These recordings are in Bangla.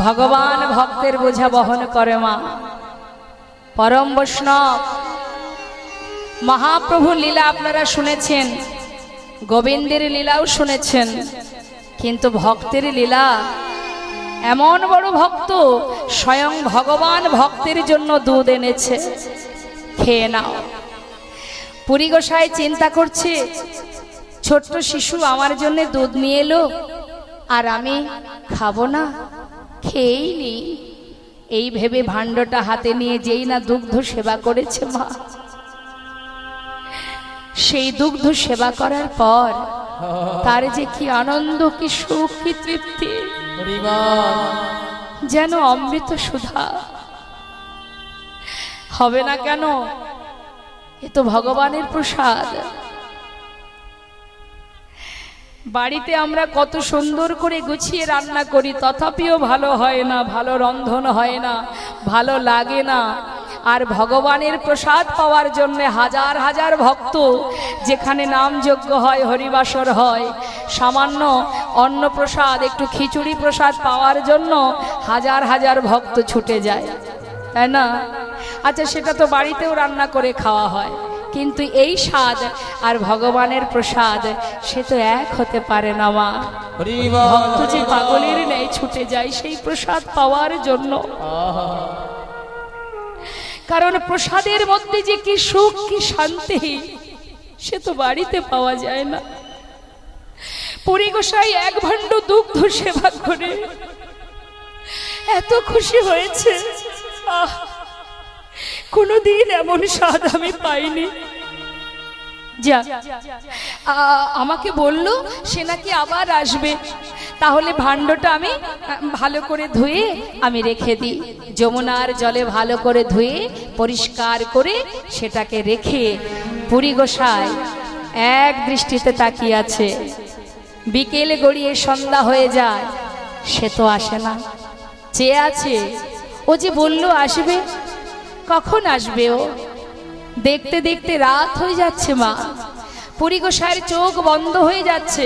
ভগবান ভক্তের বোঝা বহন করে মা। পরম বৈষ্ণব মহাপ্রভুর লীলা আপনারা শুনেছেন, গোবিন্দের লীলাও শুনেছেন, কিন্তু ভক্তের লীলা এমন বড় ভক্ত, স্বয়ং ভগবান ভক্তের জন্য দুধ এনেছে, খেয়ে নাও। পুরী গোসাই চিন্তা করছে, ছোট্ট শিশু আমার জন্য দুধ নিয়ে এলো আর আমি খাবো না, খেয়েই নি। এই ভেবে ভাণ্ডটা হাতে নিয়ে যেই না দুগ্ধ সেবা করেছে মা, সেই দুগ্ধ সেবা করার পর তার যে কি আনন্দ, কি সুখ, কি তৃপ্তি, যেন অমৃত সুধা। হবে না কেন? এ তো ভগবানের প্রসাদ। বাড়িতে আমরা কত সুন্দর করে গুছিয়ে রান্না করি, তথাপিও ভালো হয় না, ভালো রন্ধন হয় না, ভালো লাগে না। আর ভগবানের প্রসাদ পাওয়ার জন্য হাজার হাজার ভক্ত, যেখানে নামযজ্ঞ হয়, হরিবাসর হয়, সামান্য অন্ন প্রসাদ, একটু খিচুড়ি প্রসাদ পাওয়ার জন্য হাজার হাজার ভক্ত ছুটে যায়, তাই না? আচ্ছা, সেটা তো বাড়িতেও রান্না করে খাওয়া হয়, কিন্তু এই স্বাদ আর ভগবানের প্রসাদ সে তো এক হতে পারে না মা। ভক্ত যে পাগলের ন্যায় ছুটে যায় সেই প্রসাদ পাওয়ার জন্য, কারণ প্রসাদের মধ্যে যে কি সুখ, কি শান্তি, সে তো বাড়িতে পাওয়া যায় না। পুরী গোসাই এক ভাণ্ড দুগ্ধ সেবা করে এত খুশি হয়েছে, কোনদিন এমন স্বাদ আমি পাইনি। যা, আমাকে বলল সে নাকি আবার আসবে, তাহলে ভাণ্ডটা আমি ভালো করে ধুয়ে আমি রেখে দিই। যমুনার জলে ভালো করে ধুয়ে পরিষ্কার করে সেটাকে রেখে পুরী গোসাই এক দৃষ্টিতে তাকিয়ে আছে। বিকেল গড়িয়ে সন্ধ্যা হয়ে যায়, সে তো আসে না, চেয়ে আছে। ও যে বলল আসবে, কখন আসবে ও? দেখতে দেখতে রাত হয়ে যাচ্ছে মা। পুরী গোসাইয়ের চোখ বন্ধ হয়ে যাচ্ছে,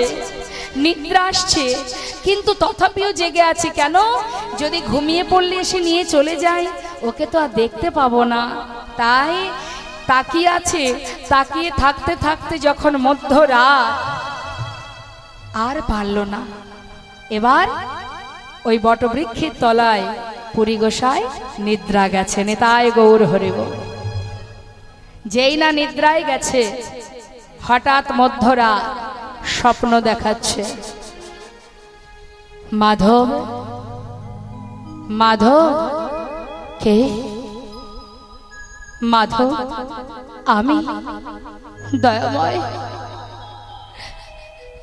নিদ্রা আসছে, কিন্তু তথাপিও জেগে আছে। কেন? যদি ঘুমিয়ে পড়লে এসে নিয়ে চলে যায়, ওকে তো আর দেখতে পাবো না। তাই তাকিয়ে আছে। তাকিয়ে থাকতে থাকতে যখন মধ্যরাত, আর পারল না। এবার ওই বটবৃক্ষের তলায় পুরী গোসাই নিদ্রা গেছে। নেতায় গৌর হরিব। যেই না নিদ্রায় গেছে, হঠাৎ মধ্যরাত স্বপ্ন দেখাচ্ছে। মাধব, মাধব, কে? মাধব, আমি দয়াময়।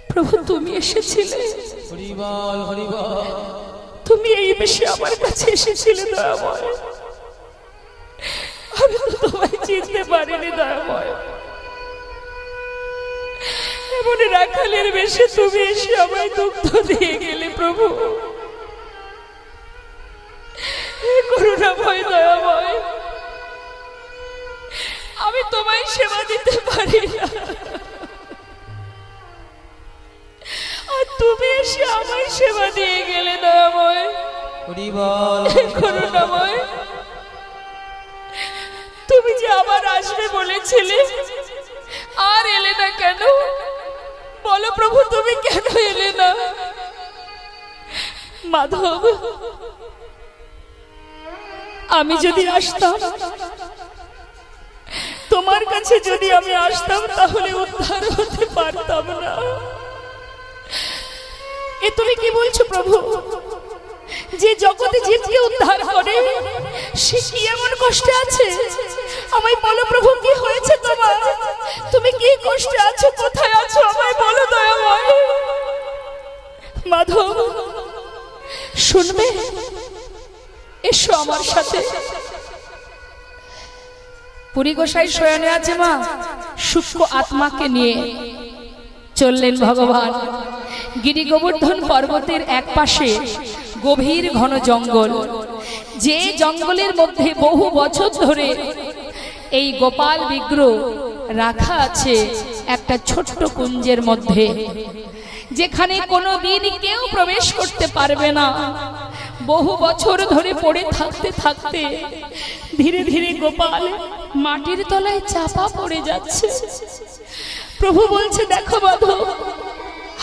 প্রভু, তুমি এসেছিলে, তুমি এই বিষয়ে আমার কাছে এসেছিলে দয়াময়। আমি তো তোমায় চিনতে পারিনি দয়াময়। এমন রাখালের বেশে তুমি এসে আমায় দুগ্ধ দিয়ে গেলে প্রভু। করুণাময়, দয়াময়, আমি তোমায় সেবা দিতে পারি না, আর তুমি এসে আমায় সেবা দিয়ে গেলে দয়াময়, করুণাময়। তুমি যে আবার আসবে বলেছিলে, আর এলে না কেন? বলো প্রভু, তুমি কেন এলে না? মাধব, আমি যদি আসতাম, তোমার কাছে যদি আমি আসতাম, তাহলে উদ্ধার হতে পারতাম না। এ তুমি কি বলছো প্রভু? যে জগতে জীবকে উদ্ধার করে, সে কি এমন কষ্টে আছে? আমায় বলো প্রভু, কি হয়েছে তোমার? তুমি কি কষ্টে আছো? কোথায় আছো? আমায় বলো দয়াময়। মাধব, শুনবে? এসো আমার সাথে। পুরী গোসাই শয়নে আছে মা, সূক্ষ্ম আত্মাকে নিয়ে চললেন ভগবান। গিরি গোবর্ধন পর্বতের এক পাশে গভীর ঘন জঙ্গল, যে জঙ্গলের মধ্যে বহু বছর ধরে এই গোপাল বিগ্রহ রাখা আছে একটা ছোট্ট কুঞ্জের মধ্যে, যেখানে কোনো দিন কেউ প্রবেশ করতে পারবে না। বহু বছর ধরে পড়ে থাকতে থাকতে ধীরে ধীরে গোপাল মাটির তলায় চাপা পড়ে যাচ্ছে। প্রভু বলছে, দেখো মাধব,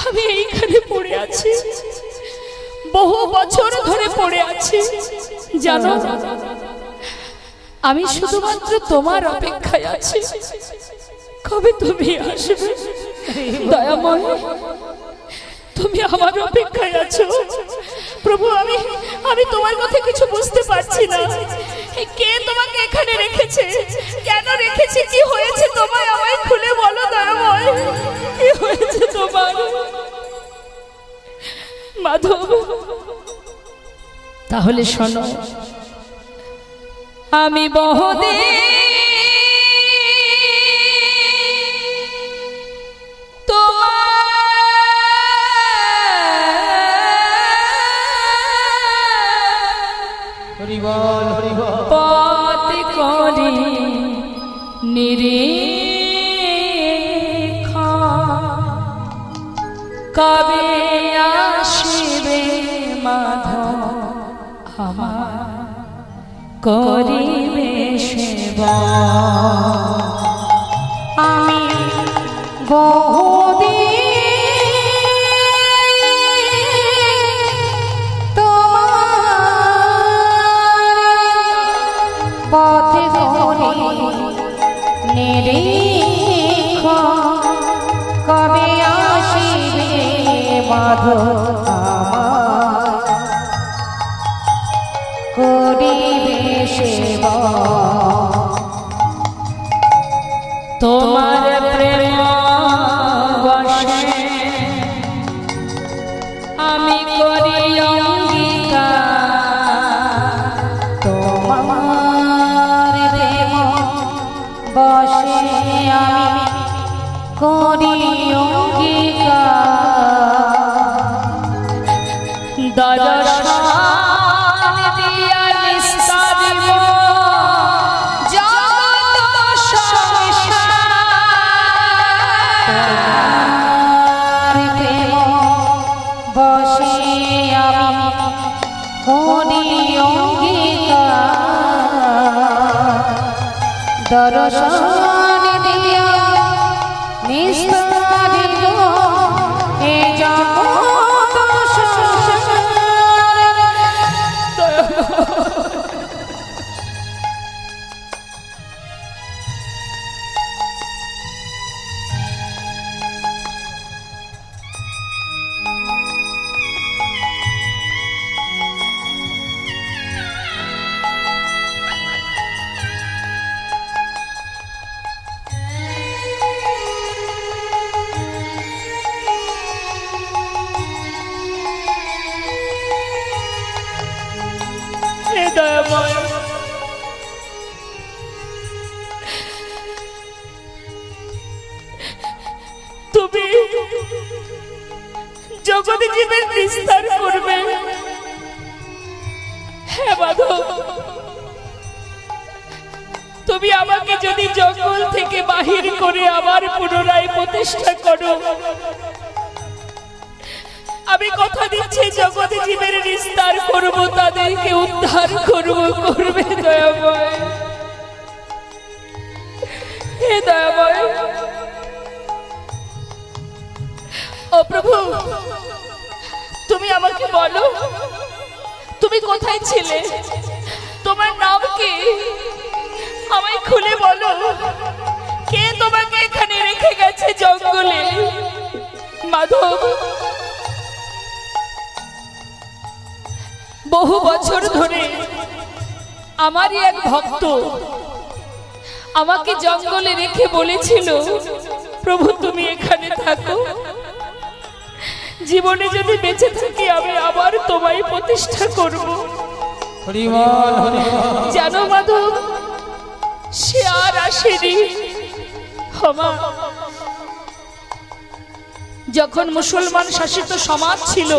আমি এইখানে পড়ে আছি, বহু বছর ধরে পড়ে আছি। জানো, আমি শুধুমাত্র তোমার অপেক্ষায় আছি, কবে তুমি আসবে। দয়াময়, তুমি আমার অপেক্ষায় আছো। প্রভু, আমি তোমার কথা কিছু বুঝতে পারছি না। কে তোমাকে এখানে রেখেছে, কেন রেখেছে, কি হয়েছে তোমায়, আমায় খুলে বলো দয়াময়, কি হয়েছে তোমার। মাধব, তাহলে শোনো, আমি বহুদিন পথ করি নিরীক্ষণ, কবে আসবে মাধব আমার করিবে সেবা। আমি বহুদিন পথে ধরে নিরীক্ষণ, কবে আসিবে মাধব আমার করিবে সেবা। তোমার প্রেম বশে আমি করি অঙ্গীকার, তোমার প্রেম বশে আমি করি অঙ্গীকার। দর্শন দিয়া নিস্তারিব যত সংসার, প্রেম বশে আমি করি অঙ্গীকার। দর্শন দিয়া নিস্তারিব এ জগৎ সংসার। হে দয়াময়, তুমি জগতে জীবের বিস্তার করবে। হে মাধব, তুমি আমাকে যদি জঙ্গল থেকে বাহির করে আবার পুনরায় প্রতিষ্ঠা করো, আমি কথা দিচ্ছি জগতে জীবের বিস্তার করব, তাদেরকে উদ্ধার করব, করবে দয়াময়। হে দয়াময়, ও প্রভু, তুমি আমাকে বলো, তুমি কোথায় ছিলে, তোমার নাম কি, আমায় খুলে বলো। কে তোমাকে এখানে রেখে গেছে জঙ্গলে। মাধব, বহু বছর ধরে আমারই এক ভক্ত আমাকে জঙ্গলে রেখে বলেছিল, প্রভু তুমি এখানে থাকো, জীবনে যদি বেঁচে থাকি আমি আবার তোমায় প্রতিষ্ঠা করব। জানো মাধব, সে আর আসেনি। যখন মুসলমান শাসিত সমাজ ছিল,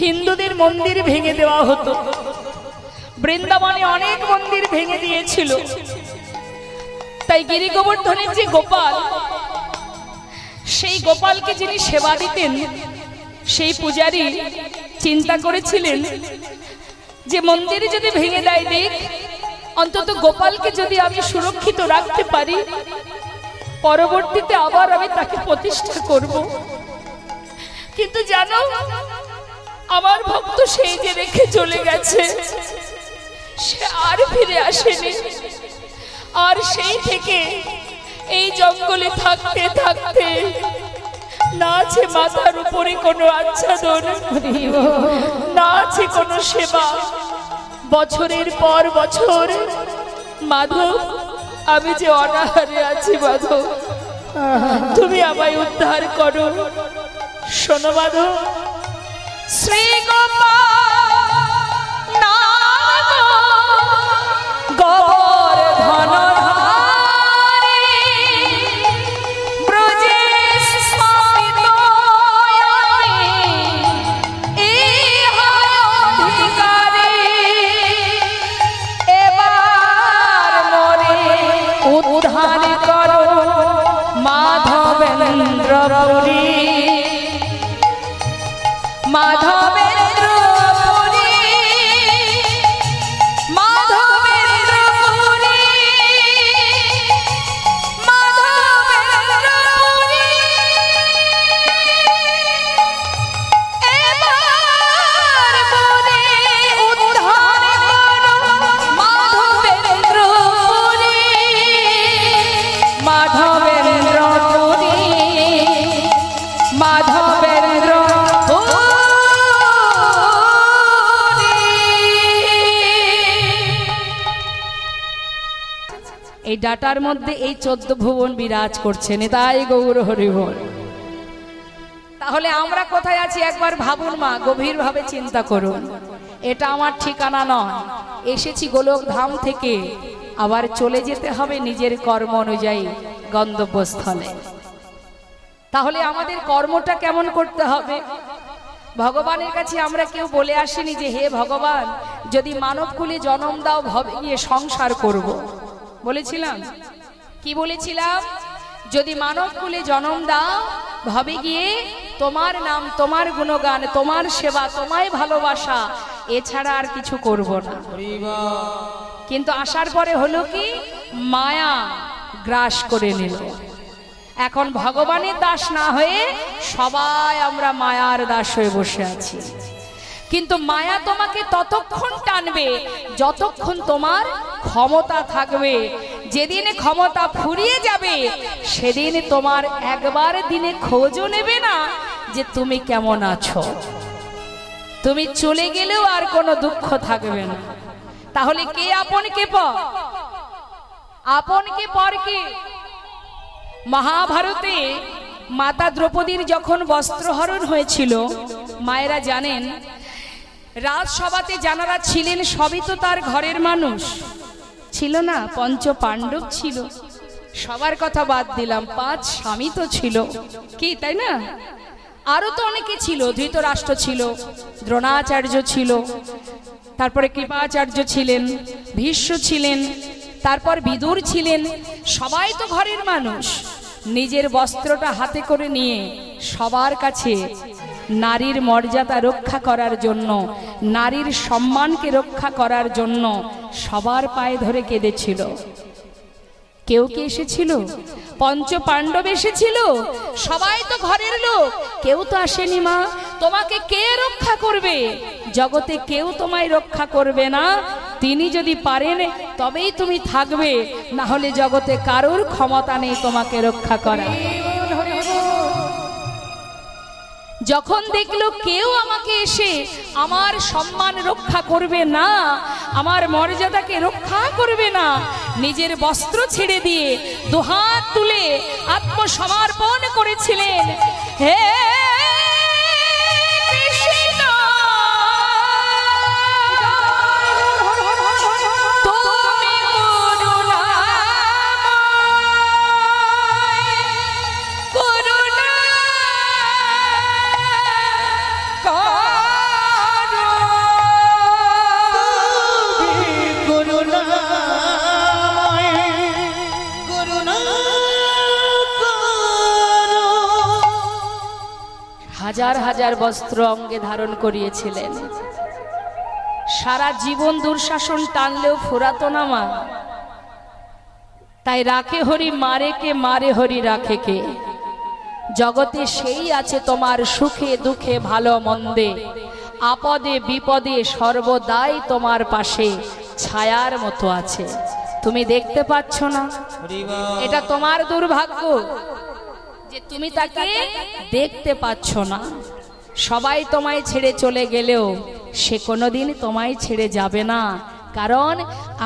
হিন্দুদের মন্দির ভেঙে দেওয়া হতো। বৃন্দাবনে অনেক মন্দির ভেঙে দিয়েছিল। তাই গিরি গোবর্ধনের যে গোপাল, সেই গোপালকে যিনি সেবা দিতেন, সেই পূজারী চিন্তা করেছিলেন যে মন্দিরে যদি ভেঙে দেয় দিক, অন্তত গোপালকে যদি আমি সুরক্ষিত রাখতে পারি, পরবর্তীতে আবার আমি তাকে প্রতিষ্ঠা করব। কিন্তু জানো, আমার ভক্ত সেই যে রেখে চলে গেছে, সে আর ফিরে আসেনি। আর সেই থেকে এই জঙ্গলে থাকতে থাকতে না আছে মাথার উপরে কোনো আচ্ছাদন, না আছে কোনো সেবা। বছরের পর বছর মাধব, আমি যে অনাহারে আছি মাধব, তুমি আমায় উদ্ধার করো। শোনো মাধব, শ্রী গোপাল গোবর্ধন উদ্ধার করো মাধবেন্দ্রপুরী, মাধবেন্দ্রপুরী, মাধবেন্দ্রপুরী, মাধবেন্দ্রপুরী। এবার মনে উদ্ধার করো মাধবেন্দ্রপুরী, মাধবেন্দ্রপুরী, মাধবেন্দ্রপুরী। এই ডাটার মধ্যে এই 14 ভুবন বিরাজ করছে, নিতাই গৌর হরি বল। তাহলে আমরা কোথায় আছি একবার ভাবুন মা, গভীরভাবে চিন্তা করুন। এটা আমার ঠিকানা নয়, এসেছি গোলক ধাম থেকে, আবার চলে যেতে হবে নিজের কর্ম অনুযায়ী গন্তব্যস্থলে। তাহলে আমাদের কর্মটা কেমন করতে হবে? ভগবানের কাছে আমরা কেউ বলে আসিনি যে হে ভগবান, যদি মানবকুলে জন্ম দাও ভবে গিয়ে সংসার করব। বলেছিলাম কি? বলেছিলাম যদি মানবকুলে জন্ম দাও ভবে গিয়ে তোমার নাম, তোমার গুণগান, তোমার সেবা, তোমায় ভালোবাসা, এছাড়া আর কিছু করব না। কিন্তু আসার পরে হলো কি, মায়া গ্রাস করে নিল। এখন ভগবানের দাস না হয়ে সবাই আমরা মায়ার দাস হয়ে বসে আছি। কিন্তু মায়া তোমাকে ততক্ষণ টানবে যতক্ষণ তোমার ক্ষমতা থাকবে। যেদিন ক্ষমতা ফুরিয়ে যাবে সেদিন তোমার একবার দিনে খোঁজও নেবে না যে তুমি কেমন আছো। তুমি চলে গেলেও আর কোনো দুঃখ থাকবে না। তাহলে কে আপন কে পর? আপন কে পর কে? মহাভারতে মাতা দ্রৌপদীর যখন বস্ত্রহরণ হয়েছিল, মায়েরা জানেন রাজসভাতে যারা ছিলেন সবই তো তার ঘরের মানুষ ছিল না। 5 পাণ্ডব ছিল, সবার কথা বাদ দিলাম, 5 স্বামী তো ছিল কি, তাই না? আরো তো অনেকে ছিল, ধৃতরাষ্ট্র ছিল, দ্রোণাচার্য ছিল, তারপরে কৃপাচার্য ছিলেন, ভীষ্ম ছিলেন, তারপর বিদুর ছিলেন। সবাই তো ঘরের মানুষ। নিজের বস্ত্রটা হাতে করে নিয়ে সবার কাছে নারীর মর্যাদা রক্ষা করার জন্য, নারীর সম্মানকে রক্ষা করার জন্য সবার পায়ে ধরে কেঁদেছিল। কেউ কি এসেছিল? 5 পাণ্ডব এসেছিল, সবাই তো ঘরের লোক, কেউ তো আসেনি। মা, তোমাকে কে রক্ষা করবে? জগতে কেউ তোমায় রক্ষা করবে না। তিনি যদি পারেন তবেই তুমি থাকবে, না হলে জগতে কারোর ক্ষমতা নেই তোমাকে রক্ষা করা। যখন দেখলো কেউ আমাকে এসে আমার সম্মান রক্ষা করবে না, আমার মর্যাদাকে রক্ষা করবে না, নিজের বস্ত্র ছেড়ে দিয়ে দুহাত তুলে আত্মসমর্পণ করেছিলেন। হে কৃষ্ণ, তুমি হাজার হাজার বস্ত্র অঙ্গে ধারণ করিয়েছিলেন। সারা জীবন দুঃশাসন টানলেও ফুরাতো না মা। তাই রাখে হরি মারে কে, মারে হরি রাখে কে। জগতে সেই আছে তোমার সুখে দুঃখে ভালো মন্দে, আপদে বিপদে সর্বদাই তোমার পাশে ছায়ার মতো আছে। তুমি দেখতে পাচ্ছ না, এটা তোমার দুর্ভাগ্য যে তুমি তাকে দেখতে পাচ্ছ না। সবাই তোমায় ছেড়ে চলে গেলেও সে কোনোদিন তোমায় ছেড়ে যাবে না, কারণ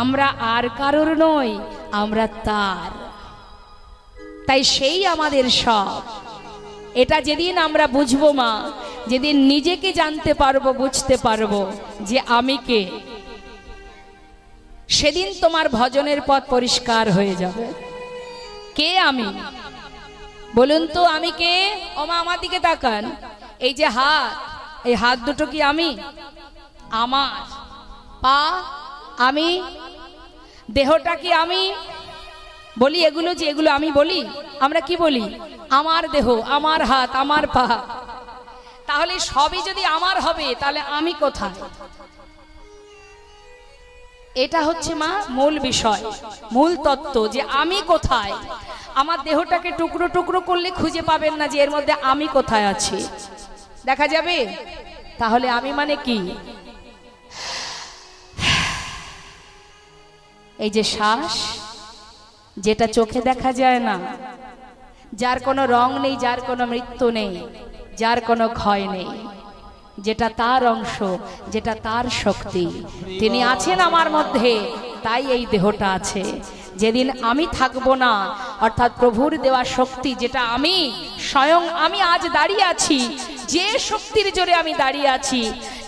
আমরা আর কারোর নই, আমরা তার। তাই সেই আমাদের সব। এটা যেদিন আমরা বুঝবো মা, যেদিন নিজেকে জানতে পারবো, বুঝতে পারবো যে আমি কে, সেদিন তোমার ভজনের পথ পরিষ্কার হয়ে যাবে। কে আমি বলুন তো, আমি কে? ও মা আমার দিকে তাকান। এই যে হাত, এই হাত দুটো কি আমি? আমার। পা আমি। দেহটা কি আমি? বলি এগুলো, যে এগুলো আমি বলি, আমরা কি বলি? আমার দেহ, আমার হাত, আমার পা। তাহলে সবই যদি আমার হবে, তাহলে আমি কোথায়? এটা হচ্ছে মা মূল বিষয়, মূল তত্ত্ব, যে আমি কোথায়। আমার দেহটাকে টুকরো টুকরো করলে খুঁজে পাবেন না যে এর মধ্যে আমি কোথায় আছি। দেখা যাবে? তাহলে আমি মানে কি? এই যে শ্বাস, যেটা চোখে দেখা যায় না, যার কোনো রং নেই, যার কোনো মৃত্যু নেই, যার কোনো ক্ষয় নেই, যেটা তার অংশ, যেটা তার শক্তি, তিনি আছেন আমার মধ্যে, তাই এই দেহটা আছে। যেদিন আমি থাকবো না, অর্থাৎ প্রভুর দেওয়া শক্তি, যেটা আমি স্বয়ং, আমি আজ দাঁড়িয়ে আছি, যে শক্তির জোরে আমি দাঁড়িয়ে আছি,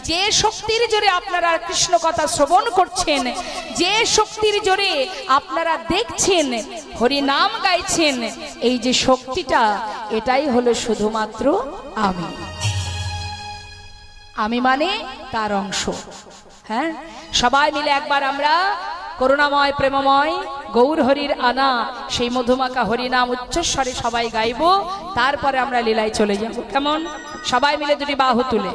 যে শক্তির জোরে আপনারা কৃষ্ণ কথা শ্রবণ করছেন, যে শক্তির জোরে আপনারা দেখছেন, হরি নাম গাইছেন, এই যে শক্তিটা, এটাই হলো শুধুমাত্র আমি। আমি মানে তার অংশ। হ্যাঁ, সবাই মিলে একবার আমরা করুণাময় প্রেমময় গৌর হরির আনা সেই মধুমাখা হরিনাম উচ্চস্বরে সবাই গাইব, তারপরে আমরা লীলায় চলে যাব। কেমন? সবাই মিলে দুটি বাহু তুলে,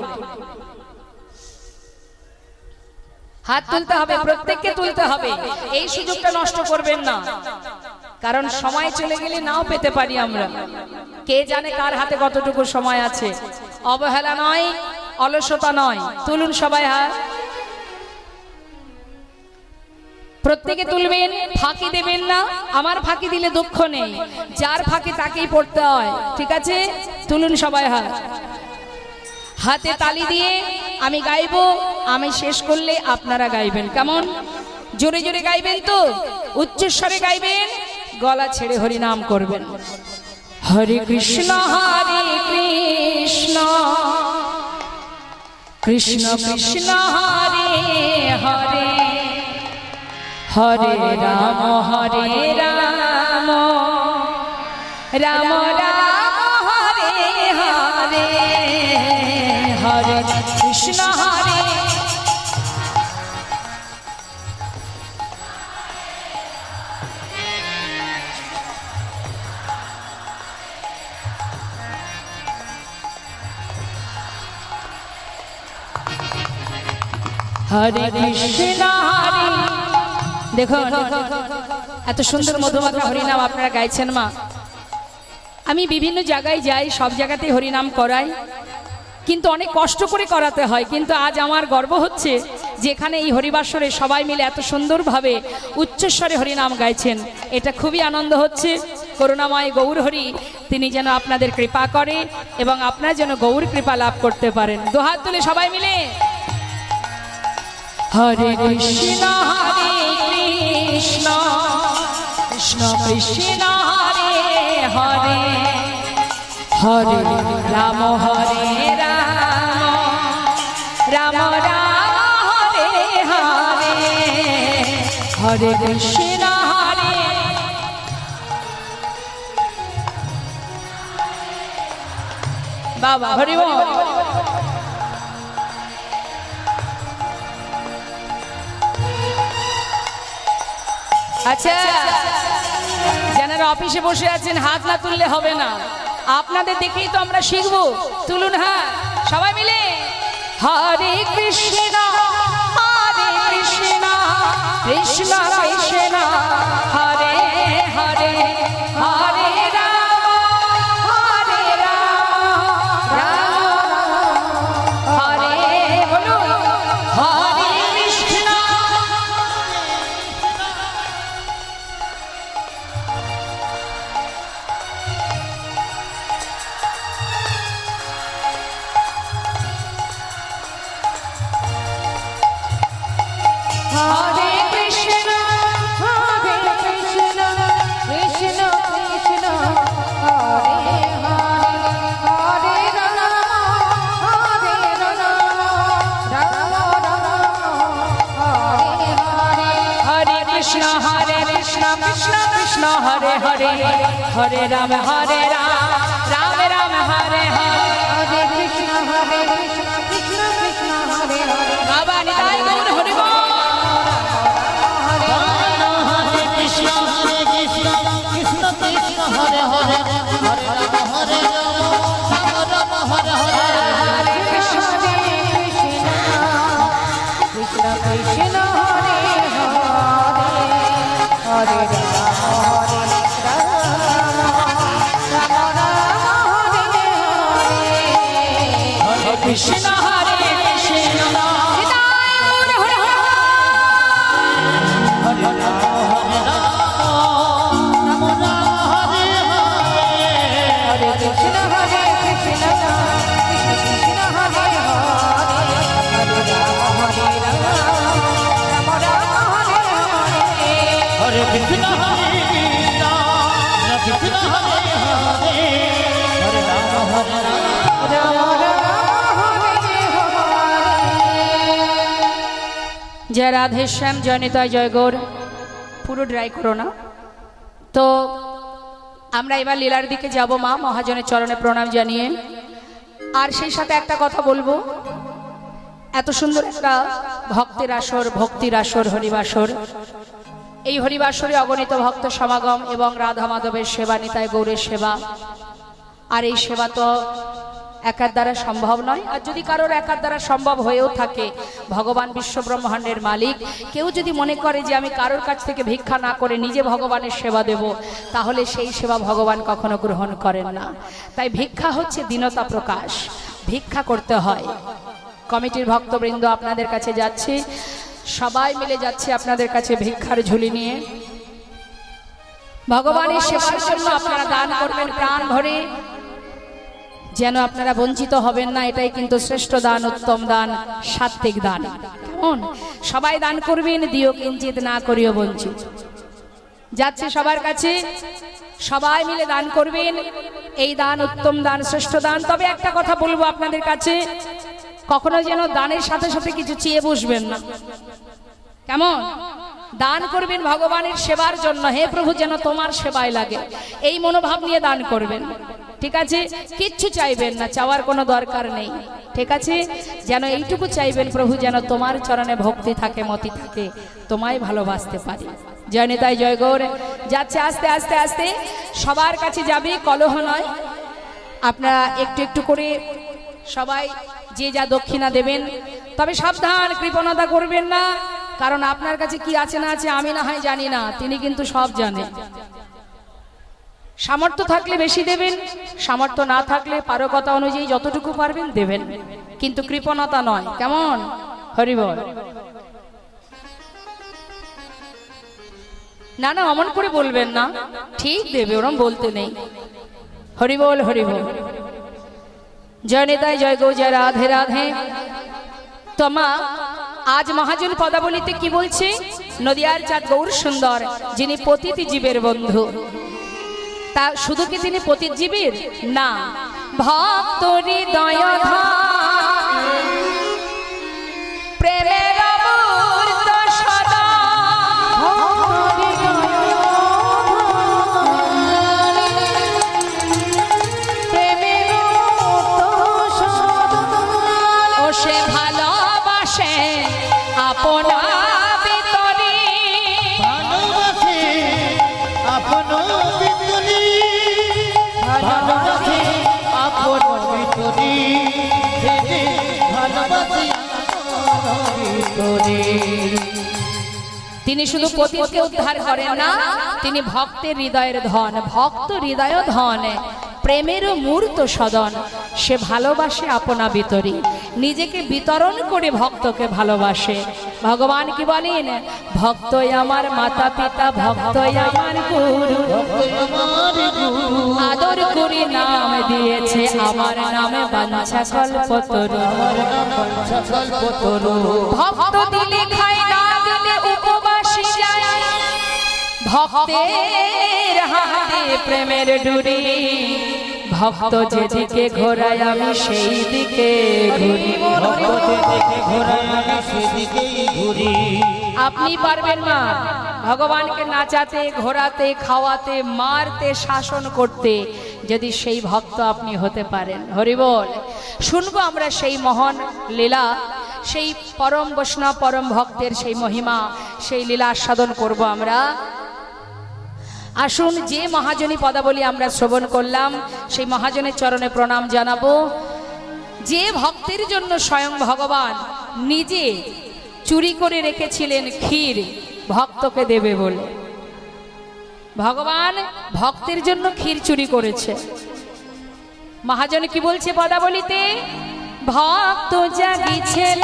হাত তুলতে হবে, প্রত্যেককে তুলতে হবে। এই সুযোগটা নষ্ট করবেন না, কারণ সময় চলে গেলে নাও পেতে পারি আমরা। কে জানে কার হাতে কতটুকু সময় আছে। অবহেলা নয়, অলসতা নয়। তুলুন সবাই হাত, প্রত্যেকে তুলবেন, ফাঁকি দেবেন না। আমার ফাঁকি দিলে দুঃখ নেই, যার ফাঁকি তাকেই পড়তে হয়। ঠিক আছে? তুলুন সবাই হাত। হাতে তালি দিয়ে আমি গাইবো, আমি শেষ করলে আপনারা গাইবেন। কেমন? জোরে জোরে গাইবেন তো, উচ্চস্বরে গাইবেন, গলা ছেড়ে হরি নাম করবেন। হরে কৃষ্ণ হরে কৃষ্ণ, কৃষ্ণ কৃষ্ণ হরে হরে, হরে রাম হরে রাম, রাম রাম হরে হরে, হরে কৃষ্ণ হরে। হরে কৃষ্ণ হরে। দেখুন এত সুন্দর মধুমাখা হরিনাম আপনারা গাইছেন মা। আমি বিভিন্ন জায়গায় যাই, সব জায়গাতেই হরিনাম করাই, কিন্তু অনেক কষ্ট করে করাতে হয়। কিন্তু আজ আমার গর্ব হচ্ছে যে এখানে এই হরিবাসরে সবাই মিলে এত সুন্দরভাবে উচ্চস্বরে হরিনাম গাইছেন, এটা খুবই আনন্দ হচ্ছে। করুণাময় গৌর হরি তিনি যেন আপনাদের কৃপা করে এবং আপনারা যেন গৌর কৃপা লাভ করতে পারেন। দুহাত তুলে সবাই মিলে হরে কৃষ্ণ হরে কৃষ্ণ, কৃষ্ণ কৃষ্ণ হরে হরে, হরে রাম হরে রাম, রাম রাম হরে হরে, হরে কৃষ্ণ হরে। বাবা হরি বল। আচ্ছা, যারা অফিসে বসে আছেন হাত না তুললে হবে না। আপনাদের দেখেই তো আমরা শিখবো। তুলুন হ্যাঁ সবাই মিলে, হরে কৃষ্ণ হরে কৃষ্ণ কৃষ্ণ কৃষ্ণ হরে হরে হরে রাম হরে বলুন হরে কৃষ্ণ। হরে কৃষ্ণ হরে কৃষ্ণ কৃষ্ণ কৃষ্ণ হরে হরে হরে রাম হরে রাম রাম রাম হরে হরে হরে কৃষ্ণ কৃষ্ণ কৃষ্ণ হরে হরে হরে রাম রাম রাম হরে হরে। হরে কৃষ্ণ কৃষ্ণ কৃষ্ণ হরে হরে বাবা নিতাই গৌর হরি বল। হরে কৃষ্ণ কৃষ্ণ কৃষ্ণ হরে হরে হরে রাম হরে রাম রাম রাম হরে হরে। হরে কৃষ্ণ কৃষ্ণ কৃষ্ণ হরে হরে হরে রাম রাম রাম হরে হরে কৃষ্ণ হরে কৃষ্ণ নিতাই গৌর হরি বল। হরে রাম রাম রাম হরে হরে। হরে কৃষ্ণ কৃষ্ণ কৃষ্ণ হরে হরে হরে রাম রাম রাম হরে হরে হরে কৃষ্ণ কৃষ্ণ হরে হরে হরে রাম হরে রাম। রাম রাম হরে হরে। জয় রাধে শ্যাম, জয় নিতাই, জয় গৌর। পুরো ড্রাই করো না তো। আমরা এবার লীলার দিকে যাব মা, মহাজনের চরণে প্রণাম জানিয়ে। আর সেই সাথে একটা কথা বলবো, এত সুন্দর একটা ভক্তের আসর, ভক্তির আসর, হরিবাসর। এই হরিবাসরে অগণিত ভক্ত সমাগম এবং রাধা মাধবের সেবা, নিতাই গৌরের সেবা। আর এই সেবা তো একার দ্বারা সম্ভব নয়। আর যদি কারোর একার দ্বারা সম্ভব হয়েও থাকে, ভগবান বিশ্বব্রহ্মাণ্ডের মালিক, কেউ যদি মনে করে যে আমি কারোর কাছ থেকে ভিক্ষা না করে নিজে ভগবানের সেবা দেব, তাহলে সেই সেবা ভগবান কখনো গ্রহণ করেন না। তাই ভিক্ষা হচ্ছে দীনতা প্রকাশ, ভিক্ষা করতে হয়। কমিটির ভক্তবৃন্দ আপনাদের কাছে যাচ্ছে, সবাই মিলে যাচ্ছে আপনাদের কাছে ভিক্ষার ঝুলি নিয়ে। ভগবানের সেবার জন্য আপনারা দান করবেন প্রাণ ভরে, যেন আপনারা বঞ্চিত হবেন না। এটাই কিন্তু শ্রেষ্ঠ দান, উত্তম দান, সাত্বিক দান। কেমন? সবাই দান করবেন, দিও কিঞ্চিত না করিও বঞ্চিত। যাচ্ছে সবার কাছে, সবাই মিলে দান করবেন। এই দান উত্তম দান, শ্রেষ্ঠ দান। তবে একটা কথা বলবো আপনাদের কাছে, কখনো যেন দানের সাথে সাথে কিছু চেয়ে বসবেন না। কেমন? দান করবেন ভগবানের সেবার জন্য, হে প্রভু যেন তোমার সেবায় লাগে, এই মনোভাব নিয়ে দান করবেন। ঠিক আছে? কিচ্ছু চাইবেন না, চাওয়ার কোনো দরকার নেই। ঠিক আছে? যেন এইটুকু চাইবেন, প্রভু যেন তোমার চরণে ভক্তি থাকে, মতি থাকে, তোমায় ভালোবাসতে পারি। জয় নিতাই, জয় গৌর। যাচ্ছে আস্তে আস্তে আস্তে, সবার কাছে যাবে, কলহ নয়। আপনারা একটু একটু করে সবাই যে যা দক্ষিণা দেবেন, তবে সাবধান, কৃপণতা করবেন না। কারণ আপনার কাছে কি আছে না আছে আমি না হয় জানি না, তিনি কিন্তু সব জানেন। সামর্থ্য থাকলে বেশি দেবেন, সামর্থ্য না থাকলে পারকতা অনুযায়ী যতটুকু পারবেন দেবেন, কিন্তু কৃপণতা নয়। কেমন? হরি বল। না না, অমন করে বলবেন না, ঠিক দেবে, ওরম বলতে নেই। হরি বল, হরি বল। জয় নিতাই, জয় গৌ, জয় রাধে রাধে। তোমা আজ মহাজন পদাবলিতে কি বলছে? নদিয়ার চাঁদ গৌর সুন্দর, যিনি পতিত জীবের বন্ধু। তা শুধু কি তিনি পতিত জীবের? না, ভক্ত হৃদয় প্রেমের অমূর্ত সদা। ও সে ভালোবাসে আপনা ভিতরে, ভালোবাসে আপন ভিতরি, ভালোবাসে তিনি শুধু পতিতকে উদ্ধার করেন না, তিনি ভক্তের হৃদয়ের ধন, ভক্ত হৃদয় ধন, প্রেমেরও মূর্ত সদন। সে ভালোবাসে আপনা বিতরী, নিজেকে বিতরণ করে ভক্তকে ভালোবাসে। ভগবান কি বলেন? ভক্তই আমার মাতা পিতা, ভক্তই আমার গুরু, আদর করে নাম দিয়েছে আমার নামে বাঞ্ছা কল্পতরু। ভক্ত দিলে খাই, না দিলে উপবাসী যায়, ভক্তের হাতে প্রেমের ডুরি। ভক্ত যেদিকে ঘোরায় আমি সেই দিকে ঘুরি। আপনি পারবেন না ভগবানকে নাচাতে, ঘোরাতে, খাওয়াতে, মারতে, শাসন করতে, যদি সেই ভক্ত আপনি হতে পারেন। হরি বল। শুনবো আমরা সেই মহান লীলা, সেই পরম বৈষ্ণব পরম ভক্তের সেই মহিমা, সেই লীলা আস্বাদন করব আমরা। আসুন, যে মহাজনী পদাবলী আমরা শ্রবণ করলাম, সেই মহাজনের চরণে প্রণাম জানাবো। যে ভক্তের জন্য স্বয়ং ভগবান নিজে চুরি করে রেখেছিলেন ক্ষীর ভক্তকে দেবে বলে। ভগবান ভক্তের জন্য ক্ষীর চুরি করেছে। মহাজন কি বলছে পদাবলীতে? ভক্ত জাগিছিল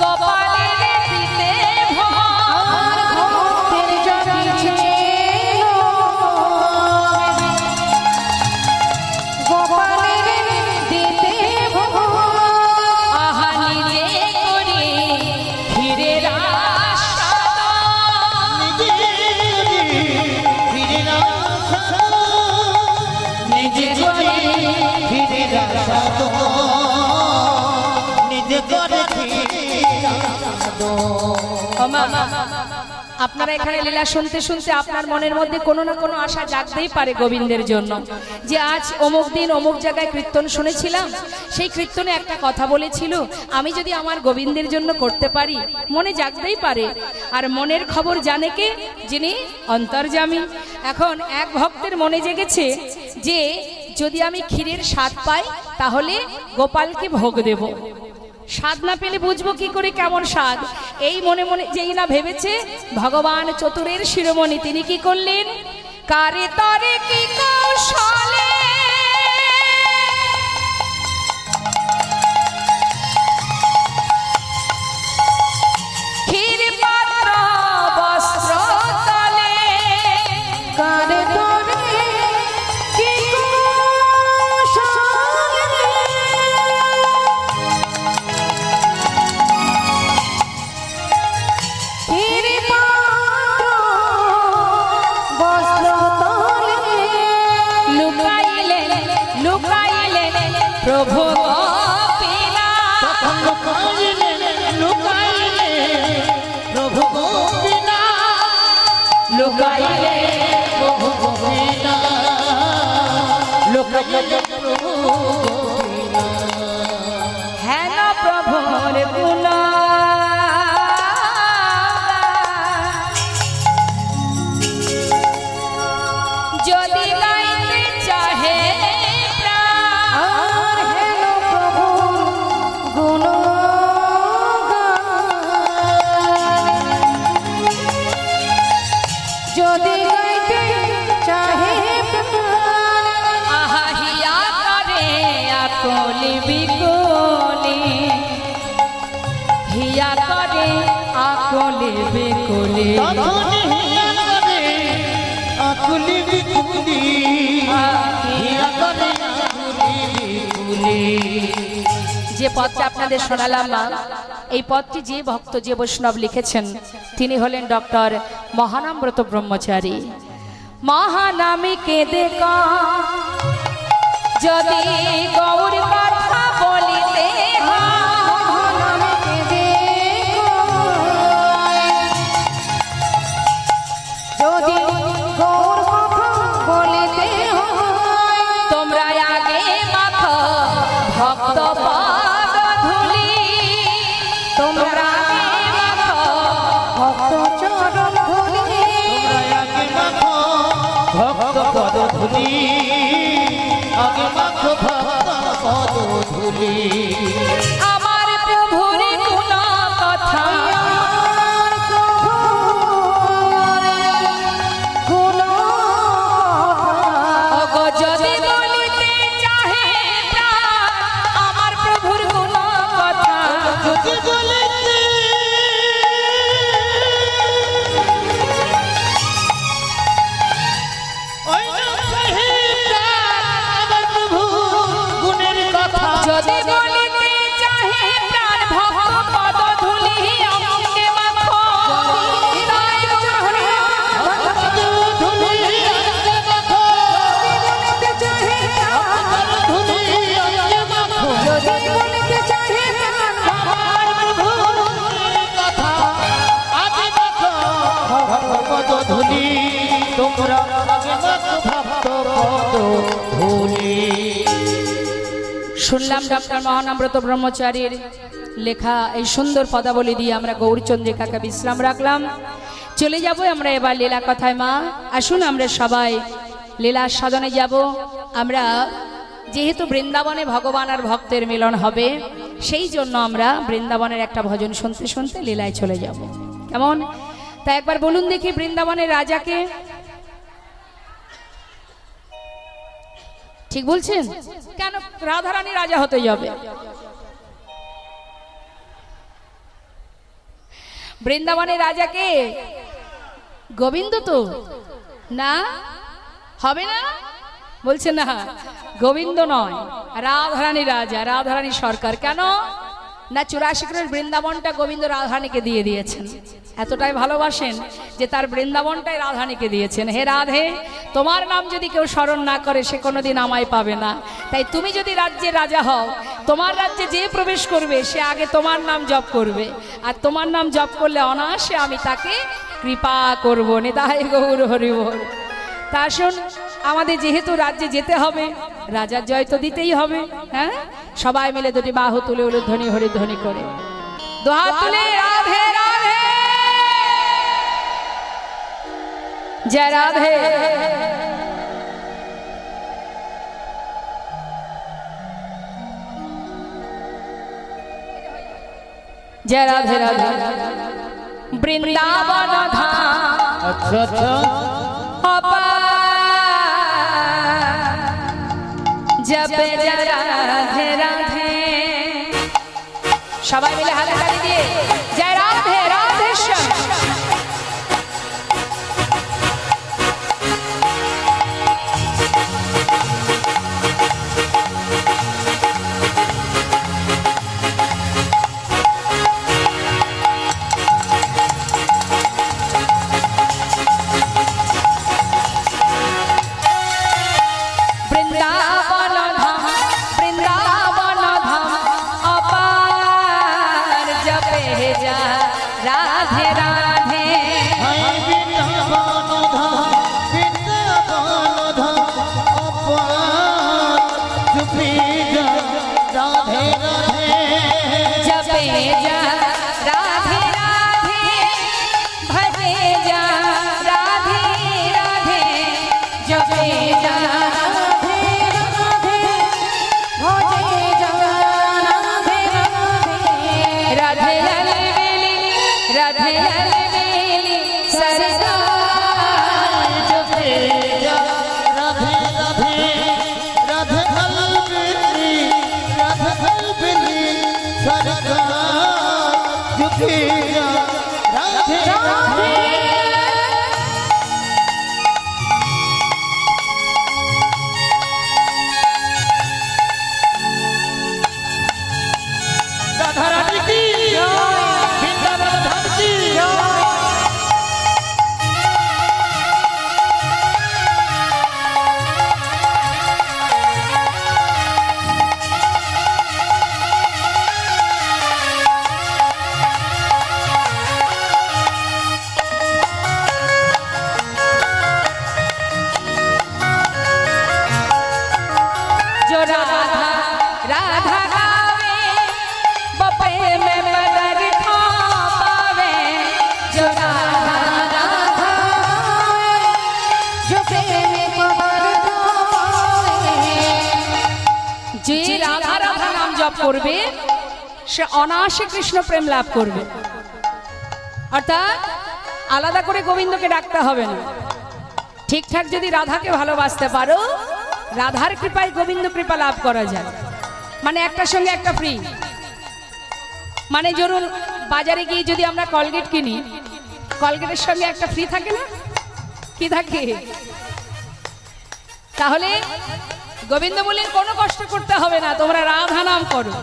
গোপালের দিতে ভক্তের জাগিছিল গোপালের দিতে আহা নিজে করে ক্ষীরের নিজে করে আপনারা এখানে লীলা শুনতে শুনতে আপনার মনের মধ্যে কোনো না কোনো আশা জাগতেই পারে গোবিন্দের জন্য, যে আজ অমুক দিন অমুক জায়গায় কীর্তন শুনেছিলাম, সেই কীর্তনে একটা কথা বলেছিল, আমি যদি আমার গোবিন্দের জন্য করতে পারি, মনে জাগতেই পারে। আর মনের খবর জানে কে? যিনি অন্তর্যামী। এখন এক ভক্তের মনে জেগেছে যে যদি আমি ক্ষীরের স্বাদ পাই তাহলে গোপালকে ভোগ দেব। স্বাদ না পেলে বুঝবো কি করে কেমন স্বাদ? এই মনে মনে যেই না ভেবেছে, ভগবান চতুরের শিরোমণি তিনি কি করলেন? কারে তারে কি কৌশলে ক্ষীর পাত্র বস্ত্র তলে কারে তোরে কি কৌশলে ক্ষীর পাত্র বস্ত্র তলে লুকাইলেন লুকাইলেন প্রভু গোপীনাথ। প্রভু গোপীনাথ, লুকাইলে প্রভু গোপীনাথ, লুকাইলে প্রভু হেন প্রভুর গুণ যদি গাইতে চাহে প্রাণ, আর হেন প্রভু গুণগান যদি গাইতে চাহে প্রাণ আহা হিয়া করে আকলি বিকলি, হিয়া করে আকলি বিকলি। আকুলি বিকুলি, হিয়া করে আকুলি বিকুলি। যে পদটা আপনাদের শোনালাম না, এই পদটি যে ভক্ত যে বৈষ্ণব লিখেছেন তিনি হলেন ডক্টর মহানামব্রত ব্রহ্মচারী। মহানামী কেঁদে যদি গৌর কথা বলিতে যদি গৌর কথা বলিতে হয় তোমরা আগে মাথা ভক্ত পদ ধুলি, তোমরা আগে মাথা ভক্ত চরণ ধুলি আগে মাখো ভক্ত পদ ধুলি, আগে মাখো ভক্ত পদ ধুলি। ধুলি আমার প্রভুর গুণ কথা ওগো যদি বলিতে চাহে প্রাণ আমার প্রভুর গুণ কথা যদি বলিতে ওই চাহিদা আমার প্রভু গুণের কথা যদি বলিতে চাহে প্রাণ ভক্ত পদ ধুলি অঙ্গে মাখো হৃদয় গহরে ধুলি অঙ্গে মাখো ধুলি অঙ্গে মাখো যদি বলিতে চাহে প্রাণ আমার প্রভু গুণের কথা আগে মাখো ভক্ত ধুলি তোমরা আগে মাখো ভক্ত পদ ধুলি। শুনলাম ডক্টর মহানাম্রত ব্রহ্মচারীর লেখা এই সুন্দর পদাবলী দিয়ে আমরা গৌরচন্দ্রিকাকে বিশ্রাম রাখলাম। চলে যাব আমরা এবার লীলা কথায়। মা আসুন আমরা সবাই লীলা সাধনে যাব। আমরা যেহেতু বৃন্দাবনে ভগবান আর ভক্তের মিলন হবে, সেই জন্য আমরা বৃন্দাবনের একটা ভজন শুনতে শুনতে লীলায় চলে যাব। কেমন? তা একবার বলুন দেখি, বৃন্দাবনের রাজাকে ঠিক বলছেন? কেন রাধারানী রাজা হতে যাবে? বৃন্দাবনের রাজাকে গোবিন্দ তো না, হবে না? বলছে না, গোবিন্দ নয়, রাধারানী রাজা, রাধারানী সরকার। কেন না 84 একরের বৃন্দাবনটা গোবিন্দ রাধারানীকে দিয়ে দিয়েছেন। এতটাই ভালোবাসেন যে তার বৃন্দাবনটাই রাধারানীকে দিয়েছেন। হে রাধে, তোমার নাম যদি কেউ স্মরণ না করে সে কোনোদিন আমায় পাবে না। তাই তুমি যদি রাজ্যের রাজা হও, তোমার রাজ্যে যে প্রবেশ করবে সে আগে তোমার নাম জপ করবে, আর তোমার নাম জপ করলে অনায়াসে আমি তাকে কৃপা করব। নিতাই গৌর হরি বল। তা আসুন, আমাদের যেহেতু রাজ্যে যেতে হবে, রাজার জয় তো দিতেই হবে। হ্যাঁ, সবাই মিলে দুটি বাহু তুলে উলুধ্বনি হরিধ্বনি করে দোহাত তুলে রাধে রাধে জয় রাধে। জয় রাধে রাধে। বৃন্দাবন ধাম আচ্ছা আচ্ছা জপে রাধে রাধে। সবাই মিলে হাতে তালি দিয়ে জয় রাধে রাধে শ্যাম। বৃন্দাবন ধাম বৃন্দাবন ধাম অপার জপে যা রাধে রাধে। হাই বৃন্দাবন ধাম বৃন্দাবন ধাম অপার জপে যা রাধে রাধে জপে যা রাধে রাধে ভজে যা রাধে রাধে জপে যা রাধে লালে বেলি রাধে লালে বেলি সরদার জপে যা রাধে রাধে রাধে কলবেলি রাধে কলবেলি সরকার জপে যা রাধে রাধে। রাধা রানী কি বৃন্দাবন ধাম কি করবে সে অনায়াসে কৃষ্ণ প্রেম লাভ করবে। অর্থাৎ আলাদা করে গোবিন্দকে ডাকতে হবে না, ঠিকঠাক যদি রাধাকে ভালোবাসতে পারো, রাধার কৃপায় গোবিন্দ কৃপা লাভ করা যায়। মানে একটার সঙ্গে একটা ফ্রি। মানে ধরুন বাজারে গিয়ে যদি আমরা কলগেট কিনি, কলগেটের সঙ্গে একটা ফ্রি থাকে না, কি থাকে? তাহলে গোবিন্দ বলেন কোনো কষ্ট করতে হবে না, তোমরা রাধা নাম করো।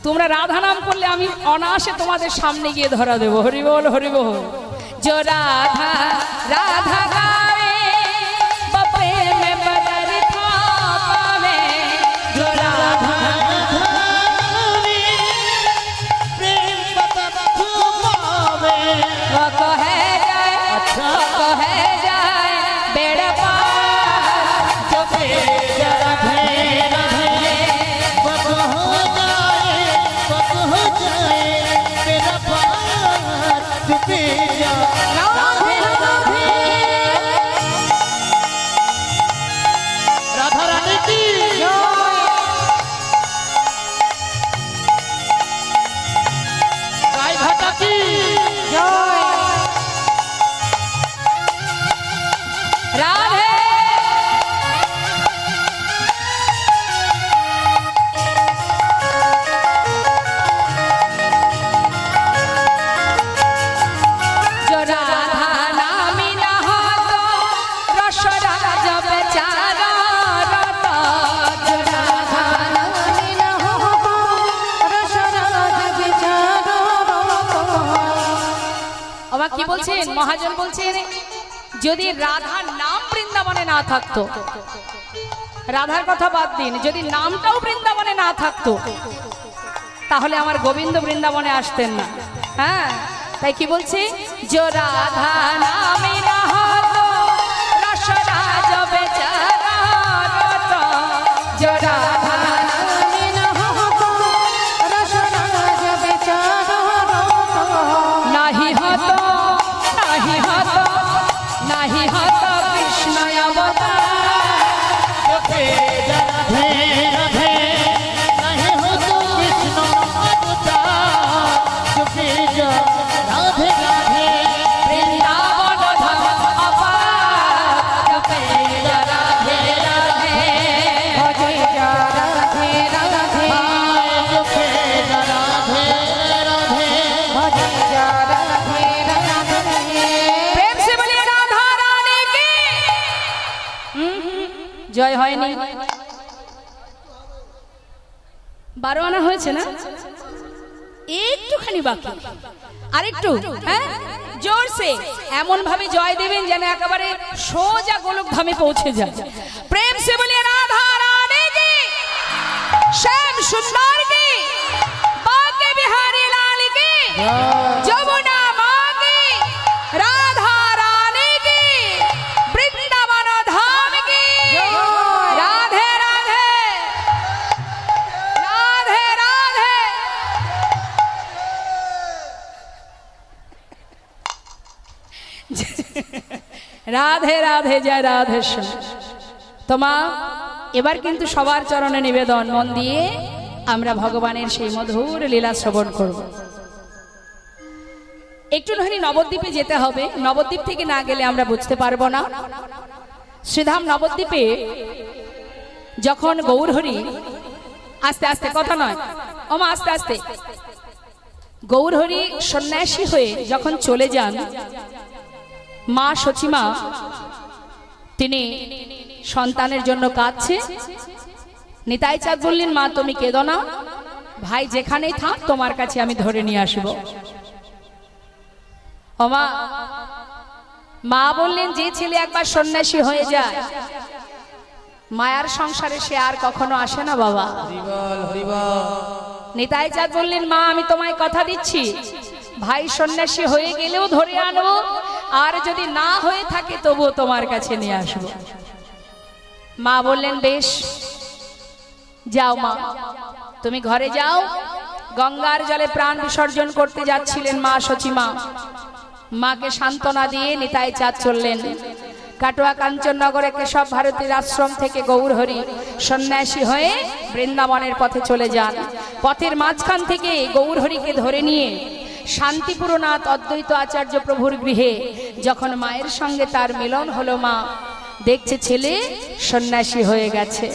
তোমরা রাধা নাম করলে আমি অনায়াসে তোমাদের সামনে গিয়ে ধরা দেবো। হরি বল হরি বল। जो राधा राधा गावे बपे में बदर था पावे, जो राधा प्रेम बता पावे, वो कहे जाए, वो कहे जाए बेड़ा पार, जो राधे राधे बक हो जाए मेरा पार चुके जा। राधे राधे राधा रानी की गाय घाटा की राधे। जो राधा नामी न हो तो रस राज बेचारा रता, जो राधा नामी न हो रस राज बेचारा रता। আবার কি বলছেন মহাজন? বলছেন যদি রাধার নাম বৃন্দাবনে না থাকতো, রাধার কথা বাদ দিন, যদি নামটাও বৃন্দাবনে না থাকতো তাহলে আমার গোবিন্দ বৃন্দাবনে আসতেন না। হ্যাঁ, তাই কি বলছি? जो राधा नामी न हो तो रस राज बेचारा रता, जो राधा नामी न हो रस राज बेचारा रता। नहीं हो तो नहीं हो तो नहीं हो तो कृष्ण अवतार, चुके जा राधे राधे नहीं हो तो कृष्ण अवतार, चुके जा राधे राधे वृंदावन धाम अपार, जपे जा राधे राधे, भजे जा राधे राधे, चुके जा राधे राधे भजे जा राधे राधे। प्रेम से बोलिए राधा रानी की জয়। হয়নি? 12 আনা হয়েছে না? একটুখানি বাকি, আরেকটু। হ্যাঁ, জোর সে এমন ভাবে জয় দেবেন যেন একেবারে সোজা গোলক ধামে পৌঁছে যায়। প্রেম সে বলিয়ে রাধা রানী কি, শ্যাম সুন্দর কি, বাঁকে বিহারী লাল কি, যমুনা মা কি, রাধা রানী কি, বৃন্দাবন ধাম কি। রাধে রাধে রাধে রাধে। রাধে রাধে জয় রাধেশ্বর। তোমা এবার কিন্তু সবার চরণে নিবেদন, মন দিয়ে আমরা ভগবানের সেই মধুর লীলা শ্রবণ করব। একটু ধরে নবদ্বীপে যেতে হবে, নবদ্বীপ থেকে না গেলে আমরা বুঝতে পারবো না। শ্রীধাম নবদ্বীপে যখন গৌরহরি, আস্তে আস্তে কথা নয় ওমা, আস্তে আস্তে, গৌরহরি সন্ন্যাসী হয়ে যখন চলে যান, মা সচিমা তিনি সন্তানের জন্য কাঁদছে। নিতাই চাঁদ বললেন, মা তুমি কেঁদো না, ভাই যেখানেই থাক তোমার কাছে আমি ধরে নিয়ে আসব। ওমা, মা বললেন যে ছেলে একবার সন্ন্যাসী হয়ে যায় মায়ার সংসারে সে আর কখনো আসে না বাবা। নিতাই চাঁদ বললেন, মা আমি তোমায় কথা দিচ্ছি, ভাই সন্ন্যাসী হয়ে গেলেও ধরে আনবো, আর যদি না হয়ে থাকে তবুও তোমার কাছে নিয়ে আসবো। মা বললেন, বেশ যাও মা, তুমি ঘরে যাও। গঙ্গার জলে প্রাণ বিসর্জন করতে যাচ্ছিলেন মা সচিমা। মাকে সান্ত্বনা দিয়ে নিতাই চাঁদ চললেন। কাটোয়া কাঞ্চননগরে কেশব ভারতীর আশ্রম থেকে গৌরহরি সন্ন্যাসী হয়ে বৃন্দাবনের পথে চলে যান। পথের মাঝখান থেকে গৌরহরিকে ধরে নিয়ে শান্তিপুরনাথ অদ্বৈত আচার্য প্রভুর গৃহে যখন মায়ের সঙ্গে তার মিলন হলো, মা দেখছে ছেলে সন্ন্যাসী হয়ে গেছে।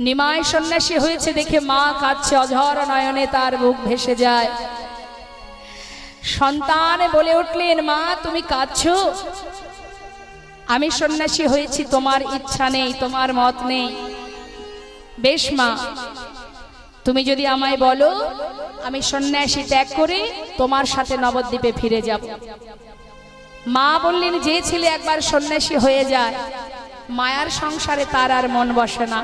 নিমাই সন্ন্যাসী হয়েছে দেখে মা কাঁদছে, অঝর নয়নে তার বুক ভেসে যায়। সন্তান বলে উঠলেন, মা তুমি কাঁদছো? আমি সন্ন্যাসী হয়েছি, তোমার ইচ্ছা নেই, তোমার মত নেই। বেশ মা, তুমি যদি আমায় বলো আমি সন্ন্যাসী ত্যাগ করে তোমার সাথে নবদ্বীপে ফিরে যাব। মা বললেন, যে ছেলে একবার সন্ন্যাসী হয়ে যায় মায়ার সংসারে তার আর মন বসে না।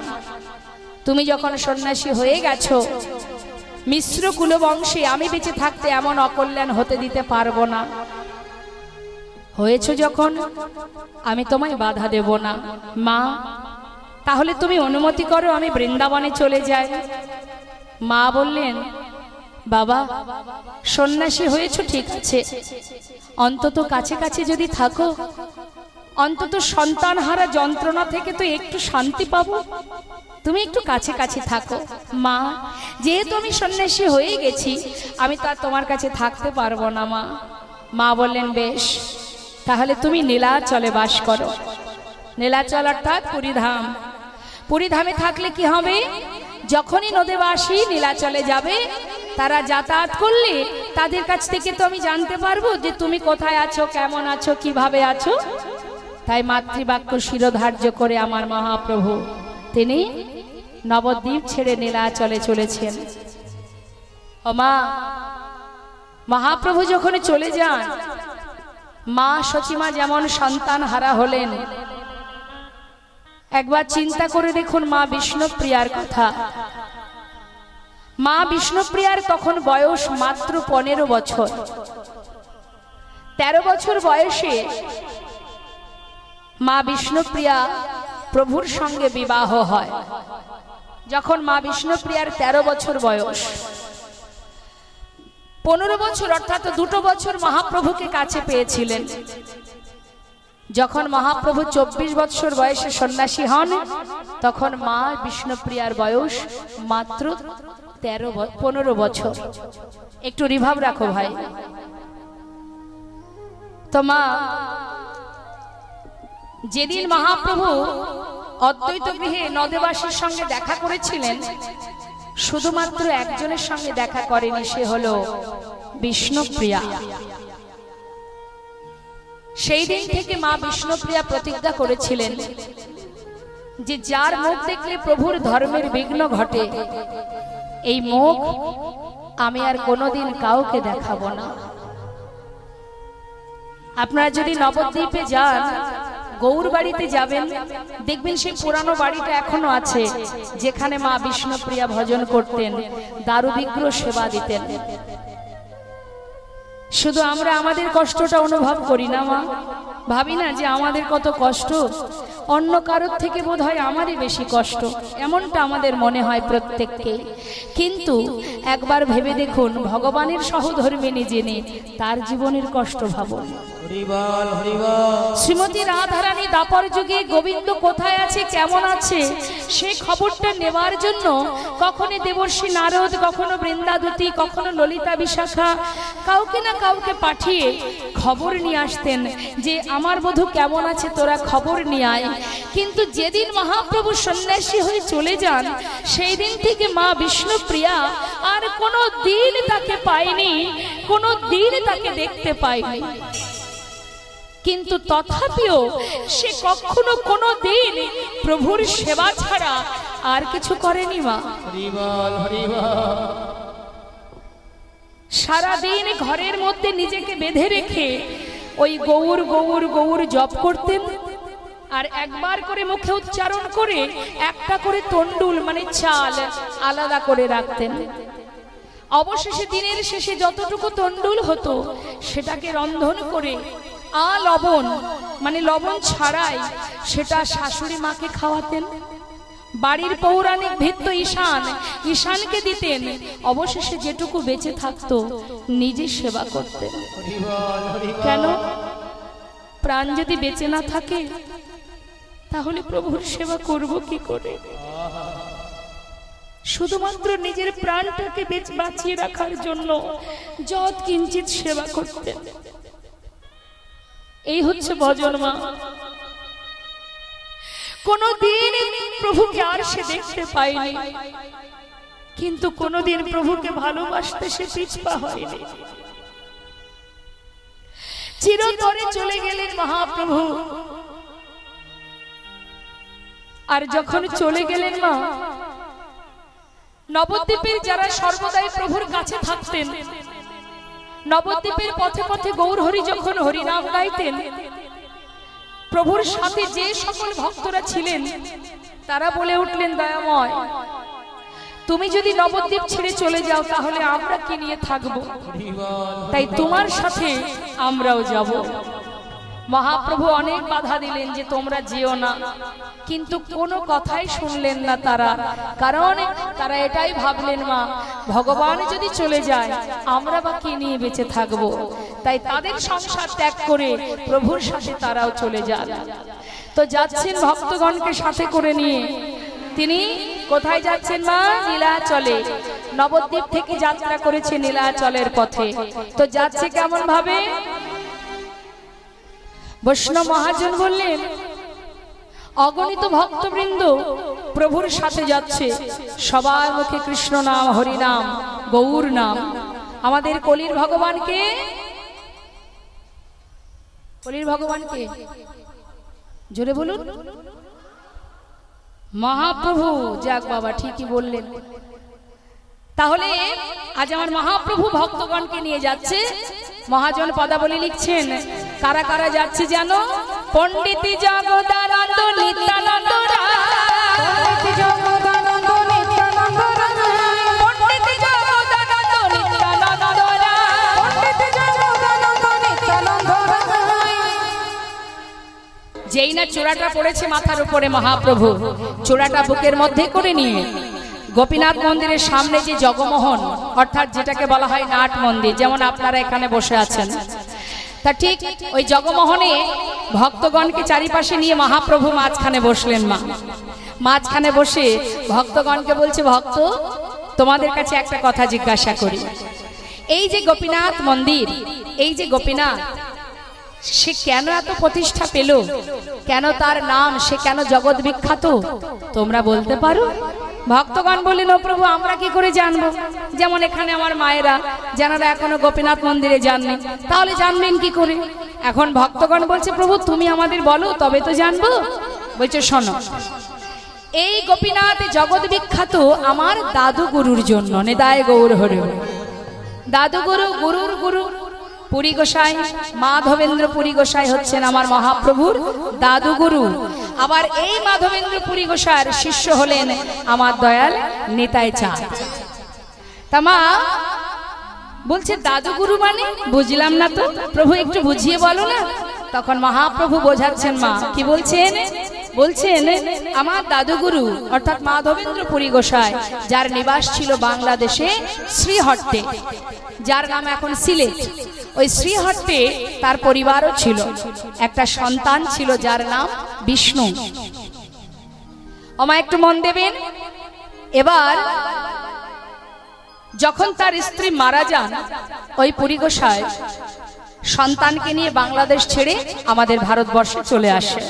তুমি যখন সন্ন্যাসী হয়ে গেছো, মিশ্র কুলবংশে আমি বেঁচে থাকতে এমন অকল্যাণ হতে দিতে পারবো না। হয়েছ যখন আমি তোমায় বাধা দেব না। মা তাহলে তুমি অনুমতি করো আমি বৃন্দাবনে চলে যাই। মা বললেন, বাবা সন্ন্যাসী হয়েছ ঠিক আছে, অন্তত কাছে কাছে যদি থাকো, অন্তত সন্তান হারা যন্ত্রণা থেকে তো একটু শান্তি পাবো। তুমি একটু কাছে কাছে থাকো। মা যেহেতু আমি সন্ন্যাসী হয়ে গেছি, আমি তো আর তোমার কাছে থাকতে পারবো না। মা মা বললেন, বেশ তাহলে তুমি নীলাচলে বাস করো। নীলাচল অর্থাৎ পুরীধাম। পুরীধামে থাকলে কি হবে, যখনই নদীবাসী নীলাচলে যাবে তারা যাতায়াত করলে তাদের কাছ থেকে তো আমি জানতে পারবো যে তুমি কোথায় আছো, কেমন আছো, কিভাবে আছো। তাই মাতৃবাক্য শিরোধার্য করে আমার মহাপ্রভু তিনি নবদ্বীপ ছেড়ে নীলাচলে চলেছেন। ও মা, মহাপ্রভু যখন চলে যান, মা সচিমা যেমন সন্তান হারা হলেন, একবার চিন্তা করে দেখুন মা বিষ্ণুপ্রিয়ার কথা। মা বিষ্ণুপ্রিয়ার তখন বয়স মাত্র 15 বছর। 13 বছর বয়সে মা বিষ্ণুপ্রিয়া প্রভুর সঙ্গে বিবাহ হয়। যখন মা বিষ্ণুপ্রিয়ার 13 বছর বয়স, 15 বছর অর্থাৎ 2 বছর মহাপ্রভুকে কাছে পেয়েছিলেন। যখন মহাপ্রভু 24 বছর বয়সে সন্ন্যাসী হন, তখন মা বিষ্ণুপ্রিয়ার বয়স মাত্র 15 বছর। একটু রিভাব রাখো ভাই। তো মা যেদিন মহাপ্রভু অদ্বৈত গৃহে নদেবাসীর সঙ্গে দেখা করেছিলেন, শুধুমাত্র একজনের সঙ্গে দেখা করেনি, সে হলো বিষ্ণুপ্রিয়া। সেই দিন থেকে মা বিষ্ণুপ্রিয়া প্রতিজ্ঞা করেছিলেন যে যার মুখ দেখলে প্রভুর ধর্মের বিঘ্ন ঘটে, এই মুখ আমি আর কোনোদিন কাউকে দেখাবো না। আপনারা যদি নবদ্বীপে যান, গৌর বাড়িতে যাবেন, দেখবেন সেই পুরানো বাড়িটা এখনো আছে, যেখানে মা বিষ্ণুপ্রিয়া ভজন করতেন, দারু বিগ্রহ সেবা দিতেন। শুধু আমরা আমাদের কষ্টটা অনুভব করি না মা, ভাবি না যে আমাদের কত কষ্ট, অন্য কারোর থেকে বোধহয় আমারই বেশি কষ্ট, এমনটা আমাদের মনে হয় প্রত্যেককে। কিন্তু একবার ভেবে দেখুন, ভগবানের সহধর্মিণী যিনি, তার জীবনের কষ্ট ভাবুন। শ্রীমতী রাধারানী দাপর যুগে গোবিন্দ কোথায় আছে, কেমন আছে, সেই খবরটা নেবার জন্য কখনো দেবর্ষী নারদ, কখনো বৃন্দাদূতী, কখনো ললিতা বিশাখা, কাউকে না কাউকে পাঠিয়ে খবর নিয়ে আসতেন যে আমার বধূ কেমন আছে, তোরা খবর নিয়ে আয়। কিন্তু যেদিন মহাপ্রভু সন্ন্যাসী হয়ে চলে যান, সেই দিন থেকে মা বিষ্ণুপ্রিয়া আর কোনো দিন তাকে পায়নি, কোনো দিন তাকে দেখতে পায়নি। কিন্তু তথাপিও সে কখনো কোনো দিন প্রভুর সেবা ছাড়া আর কিছু করেনি মা। সারাদিন ঘরের মধ্যে নিজেকে বেঁধে রেখে ওই গৌর গৌর গৌর জপ করতেন, আর একবার করে মুখে উচ্চারণ করে একটা করে তন্ডুল মানে চাল আলাদা করে রাখতেন। অবশেষে দিনের শেষে যতটুকু তন্ডুল হতো সেটাকে রন্ধন করে লবণ মানে লবণ ছাড়াই সেটা শাশুড়ি মাকে খাওয়াতেন। বাড়ির পৌরাণিক ভিত্ত ঈশানকে দিতেন। অবশেষে যেটুকু বেঁচে থাকতো নিজে সেবা করতেন। কেন? প্রাণ যদি বেঁচে না থাকে তাহলে প্রভুর সেবা করব কি করে? শুধুমাত্র নিজের প্রাণটাকে বাঁচিয়ে রাখার জন্য যৎ কিঞ্চিত সেবা করতেন। এই হচ্ছে ভজন মা। কোনদিন প্রভুকে আর সে দেখতে পায়নি, কিন্তু কোনদিন প্রভুকে ভালোবাসতে সে পিছপা হয়নি। চিরতরে চলে গেলেন মহাপ্রভু। আর যখন চলে গেলেন মা, নবদ্বীপের যারা সর্বদাই প্রভুর কাছে থাকতেন, নবদ্বীপের পথে পথে গৌর হরি যখন হরিনাম গাইতেন, প্রভুর সাথে যে সকল ভক্তরা ছিলেন তারা বলে উঠলেন, দয়াময়, তুমি যদি নবদ্বীপ ছেড়ে চলে যাও তাহলে আমরা কি নিয়ে থাকবো? তাই তোমার সাথে আমরাও যাব। মহাপ্রভু অনেক বাধা দিলেন যে তোমরা যেও না, কিন্তু কোনো কথাই শুনলেন না তারা। কারণ তারা এটাই ভাবলেন, মা, ভগবান যদি চলে যায় আমরা বা কি নিয়ে বেঁচে থাকবো। তাই তাদের সংসার ত্যাগ করে প্রভুর সাথে তারাও চলে যান। তো যাচ্ছেন ভক্তগণকে সাথে করে নিয়ে। তিনি কোথায় যাচ্ছেন মা? নীলাচলে। নবদ্বীপ থেকে যাত্রা করেছে নীলাচলের পথে। তো যাচ্ছে কেমন ভাবে? বৈষ্ণব মহাজন বললেন, অগণিত ভক্তবৃন্দ প্রভুর সাথে যাচ্ছে, সবার মুখে কৃষ্ণ নাম, হরি নাম, গৌর নাম। আমাদের কলির ভগবানকে, কলির ভগবানকে জোরে বলুন, মহাপ্রভু। যাক বাবা, ঠিকই বললেন। তাহলে আজ আমার মহাপ্রভু ভক্তগণকে নিয়ে যাচ্ছে। মহাজন পদাবলী লিখছেন, কারা কারা যাচ্ছে জানো? পণ্ডিত জগদানন্দ নিত্যানন্দ রায়, পণ্ডিত জগদানন্দ নিত্যানন্দ রায়, পণ্ডিত জগদানন্দ নিত্যানন্দ রায়, পণ্ডিত জগদানন্দ নিত্যানন্দ রায়। যেই না চূড়াটা পড়েছে মাথার উপরে মহাপ্রভু, চূড়াটা বুকের মধ্যে করে নিয়ে গোপীনাথ মন্দিরের সামনে যে জগমোহন, অর্থাৎ যেটাকে বলা হয় নাট মন্দির, যেমন আপনারা এখানে বসে আছেন, তা ঠিক ওই জগমোহনে ভক্তগণকে চারিপাশে নিয়ে মহাপ্রভু মাঝখানে বসলেন। মা মাঝখানে বসে ভক্তগণকে বলছে, ভক্ত, তোমাদের কাছে একটা কথা জিজ্ঞাসা করি। এই যে গোপীনাথ মন্দির, এই যে গোপীনাথ, সে কেন এত প্রতিষ্ঠা পেল? কেন তার নাম, সে কেন জগৎ বিখ্যাত? তোমরা বলতে পারো? ভক্তগণ বললেন, ও প্রভু, আমরা কি করে জানবো? যেমন এখানে আমার মায়েরা, যারা এখনো গোপীনাথ মন্দিরে যাননি, তাহলে জানবেন কি করে? এখন ভক্তগণ বলছে, প্রভু তুমি আমাদের বলো, তবে তো জানবো। বলছে, শোনো, এই গোপীনাথ জগৎ বিখ্যাত আমার দাদু গুরুর জন্য। নিতাই গৌর হরি। দাদু গুরু, গুরুর গুরু পুরী গোসাই, মাধবেন্দ্র পুরী গোসাই হচ্ছেন আমার মহাপ্রভুর দাদু গুরু। আবার এই মাধবেন্দ্র পুরী গোসাইয়ের শিষ্য হলেন আমার দয়াল নিতাই চাঁদ। তা মা বলছে, দাদু গুরু মানে বুঝলাম না তো, প্রভু একটু বুঝিয়ে বলো না। তখন মহাপ্রভু বোঝাচ্ছেন। মা কি বলছেন? বলছেন, আমার দাদুগুরু অর্থাৎ মাধবেন্দ্র পুরী গোসাই, যার নিবাস ছিল বাংলাদেশে শ্রীহট্টে, যার নাম এখন সিলেট, ওই শ্রীহট্টে তার পরিবারও ছিল। একটা সন্তান ছিল যার নাম বিষ্ণু। ওমা একটু মন দেবেন। এবার যখন তার স্ত্রী মারা যান, ওই পুরী গোসাই সন্তানকে নিয়ে বাংলাদেশ ছেড়ে আমাদের ভারতবর্ষে চলে আসে।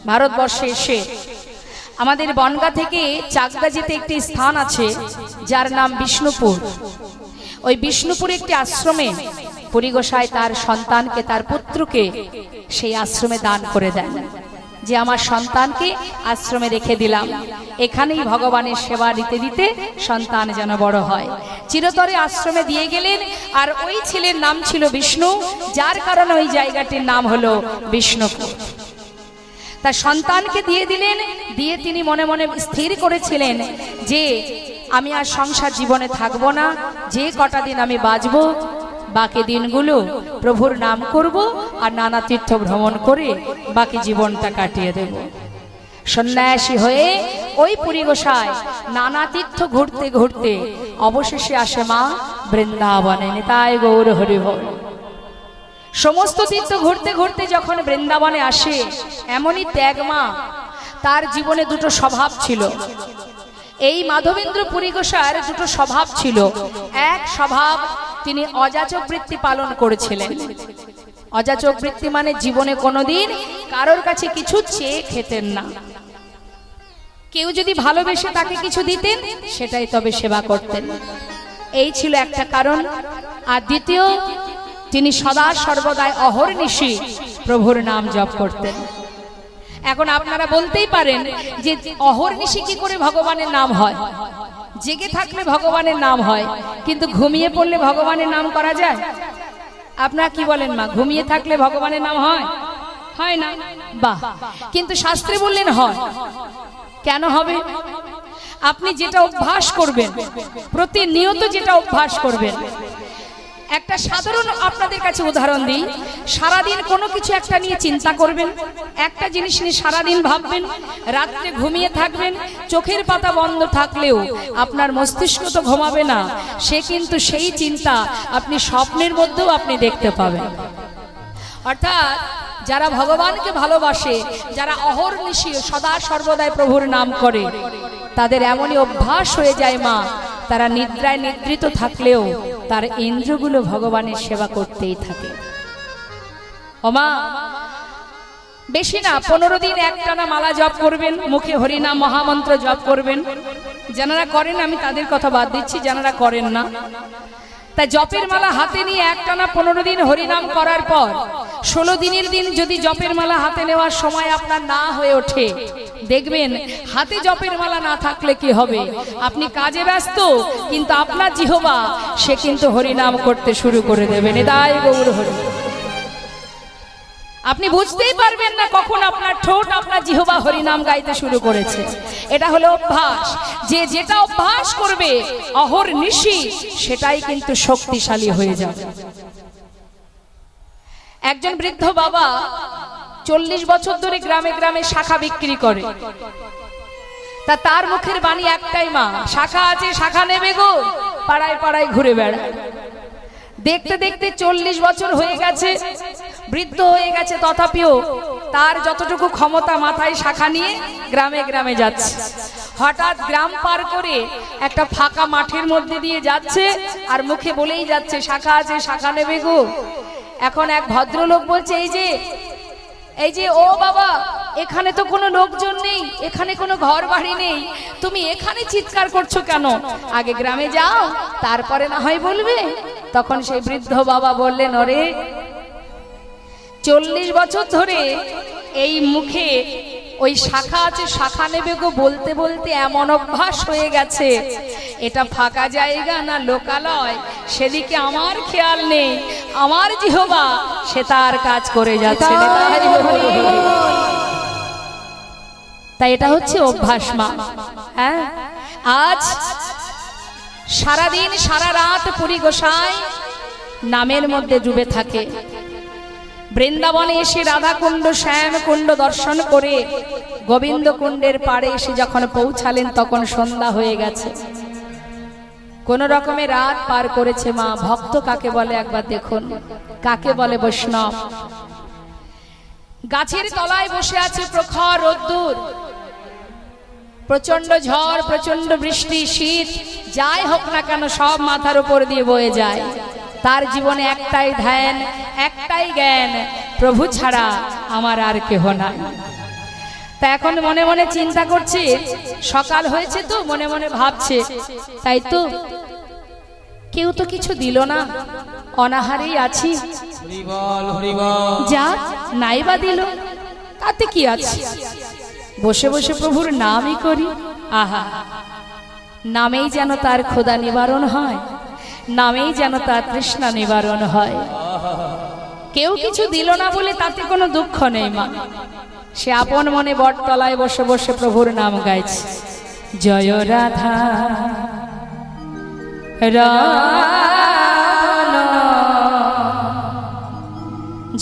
ভারতবর্ষে এসে আমাদের বনগা থেকে চাকদা যেতে একটি স্থান আছে যার নাম বিষ্ণুপুর। ওই বিষ্ণুপুর একটি আশ্রমে পুরী গোসাই তার সন্তানকে, তার পুত্রকে সেই আশ্রমে দান করে দেন, যে আমার সন্তানকে আশ্রমে রেখে দিলাম, এখানেই ভগবানের সেবা দিতে দিতে সন্তান যেন বড় হয়। চিরতরে আশ্রমে দিয়ে গেলেন। আর ওই ছেলের নাম ছিল বিষ্ণু, যার কারণে ওই জায়গাটির নাম হলো বিষ্ণুপুর। তার সন্তানকে দিয়ে দিলেন। দিয়ে তিনি মনে মনে স্থির করেছিলেন যে আমি আর সংসার জীবনে থাকবো না, যে কটা দিন আমি বাঁচবো বাকি দিনগুলো প্রভুর নাম করব আর নানা তীর্থ ভ্রমণ করে বাকি জীবনটা কাটিয়ে দেব। সন্ন্যাসী হয়ে ওই পুরী গোসাই নানা তীর্থ ঘুরতে ঘুরতে অবশেষে আসে মা বৃন্দাবনে। নিতাই গৌর হরি বল। সমস্ত তীর্থ ঘুরতে ঘুরতে যখন বৃন্দাবনে আসে, এমনই ত্যাগ মা, তার জীবনে দুটো স্বভাব ছিল। এই মাধবেন্দ্র পুরী গোসার দুটো স্বভাব ছিল। এক স্বভাব, তিনি অযাচক বৃত্তি পালন করেছিলেন। অযাচক বৃত্তি মানে জীবনে কোনোদিন কারোর কাছে কিছু চেয়ে খেতেন না। কেউ যদি ভালোবেসে তাকে কিছু দিতেন, সেটাই তবে সেবা করতেন। এই ছিল একটা কারণ। আর দ্বিতীয়, তিনি সদা সর্বদাই অহর্নিশি প্রভুর নাম জপ করতেন। এখন আপনারা বলতেই পারেন যে অহর্নিশি কি করে ভগবানের নাম হয়? জেগে থাকলে ভগবানের নাম হয়, কিন্তু ঘুমিয়ে পড়লে ভগবানের নাম করা যায়? আপনারা কি বলেন মা, ঘুমিয়ে থাকলে ভগবানের নাম হয়? হয় না। বাহ, কিন্তু শাস্ত্রে বললেন হয়। কেন হবে? আপনি যেটা অভ্যাস করবেন, প্রতিনিয়ত যেটা অভ্যাস করবেন। একটা সাধারণ আপনাদের কাছে উদাহরণ দিই। সারাদিন কোনো কিছু একটা নিয়ে চিন্তা করবেন, একটা জিনিস নিয়ে সারাদিন ভাববেন, রাত্রে ঘুমিয়ে থাকবেন, চোখের পাতা বন্ধ থাকলেও আপনার মস্তিষ্ক তো ঘুমাবে না, সে কিন্তু সেই চিন্তা আপনি স্বপ্নের মধ্যেও আপনি দেখতে পাবেন। অর্থাৎ যারা ভগবানকে ভালোবাসে, যারা অহর্নিশি সদা সর্বদাই প্রভুর নাম করে, তাদের এমনই অভ্যাস হয়ে যায় মা, তারা নিদ্রায় নিদ্রিত থাকলেও তার ইন্দ্রগুলো ভগবানের সেবা করতেই থাকে। ও মা, বেশি না, 15 দিন একটানা মালা জপ করবেন, মুখে হরিনাম মহামন্ত্র জপ করবেন। যারা করেন আমি তাদের কথা বাদ দিচ্ছি, যারা করেন না, তাই জপের মালা হাতে নিয়ে একটানা 15 দিন হরিনাম করার পর 16 দিনের দিন যদি জপের মালা হাতে নেওয়ার সময় আপনার না হয়ে ওঠে, দেখবেন হাতে জপের মালা না থাকলে কি হবে? আপনি কাজে ব্যস্ত, কিন্তু আপনার জিহ্বা সে কিন্তু হরিনাম করতে শুরু করে দেবেন। এদাই গৌর হরি। আপনি বুঝতেই পারবেন না কখন আপনার ঠোঁট, আপনার জিহ্বা হরিনাম গাইতে শুরু করেছে। এটা হলো অভ্যাস। যে যেটা অভ্যাস করবে অহর্নিশি, সেটাই কিন্তু শক্তিশালী হয়ে যাবে। একজন বৃদ্ধ বাবা 40 বছর ধরে গ্রামে গ্রামে শাখা বিক্রি করে। তার মুখের বাণী একটাই, মা শাখা আছে, শাখা নেবে গো, পাড়ায় পাড়ায় ঘুরে বেড়ায়। দেখতে দেখতে 40 বছর হয়ে গেছে, বৃদ্ধ হয়ে গেছে, তথাপিও তার যতটুকু ক্ষমতা, মাথায় শাখা নিয়ে গ্রামে গ্রামে যাচ্ছে। হঠাৎ গ্রাম পার করে একটা ফাঁকা মাঠের মধ্যে দিয়ে যাচ্ছে, আর মুখে বলেই যাচ্ছে শাখা আছে, শাখা নেবে গো। এখন এক ভদ্রলোক বলছে, এই যে ও বাবা, এখানে তো কোনো লোকজন নেই, এখানে কোনো ঘর বাড়ি নেই, তুমি এখানে চিৎকার করছো কেন? আগে গ্রামে যাও, তারপরে না হয় বলবে। তখন সেই বৃদ্ধ বাবা বললেন, ওরে 40 বছর ধরে এই মুখে ওই শাখা আছে, শাখা নেবে গো বলতে বলতে এমন অভ্যাস হয়ে গেছে, এটা ফাঁকা জায়গা না লোকালয় সেদিকে আমার খেয়াল নেই, আমার জিহ্বা সে তার কাজ করে যাচ্ছে। তাই এটা হচ্ছে অভ্যাস মা। হ্যাঁ, আজ সারাদিন সারা রাত পুরী গোসাই নামের মধ্যে ডুবে থাকে। বৃন্দাবনে এসে রাধাকুণ্ড, শ্যামকুণ্ড দর্শন করে গোবিন্দ কুণ্ডের পাড়ে এসে যখন পৌঁছালেন, তখন সন্ধ্যা হয়ে গেছে। কোন রকমে রাত পার করেছে মা। ভক্ত কাকে বলে একবার দেখুন, কাকে বলে? বৈষ্ণব। গাছের তলায় বসে আছে, প্রখর রোদ্দুর, প্রচন্ড ঝড়, প্রচন্ড বৃষ্টি, শীত, যাই হোক না কেন সব মাথার উপর দিয়ে বয়ে যায়। তার জীবনে একটাই ধ্যান, একটাই জ্ঞান, প্রভু ছাড়া আমার আর কেহ নাই। তা এখন মনে মনে চিন্তা করছে, সকাল হয়েছে তো, মনে মনে ভাবছে, তাই তো কেউ তো কিছু দিল না, অনাহারেই আছি, যা নাইবা দিল, তাতে কি আছে, বসে বসে প্রভুর নামই করি। আহা, নামেই যেন তার ক্ষুধা নিবারণ হয়, নামেই যেন তার তৃষ্ণা নিবারণ হয়। কেউ কিছু দিল না বলে তাতে কোনো দুঃখ নেই মা। সে আপন মনে বটতলায় বসে বসে প্রভুর নাম গাইছে। জয় রাধা রান,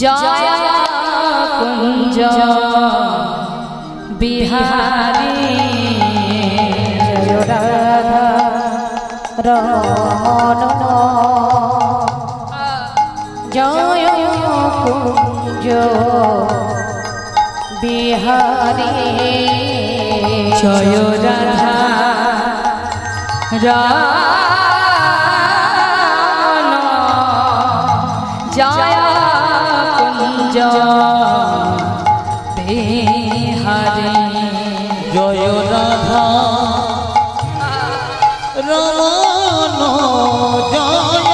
জয় কুঞ্জ বিহারী, জয় রাধা রমন, জয় কুঞ্জ বিহারী জয় রাধা রান জয় কুঞ্জ বিহারী জয় রাধা রমন জয়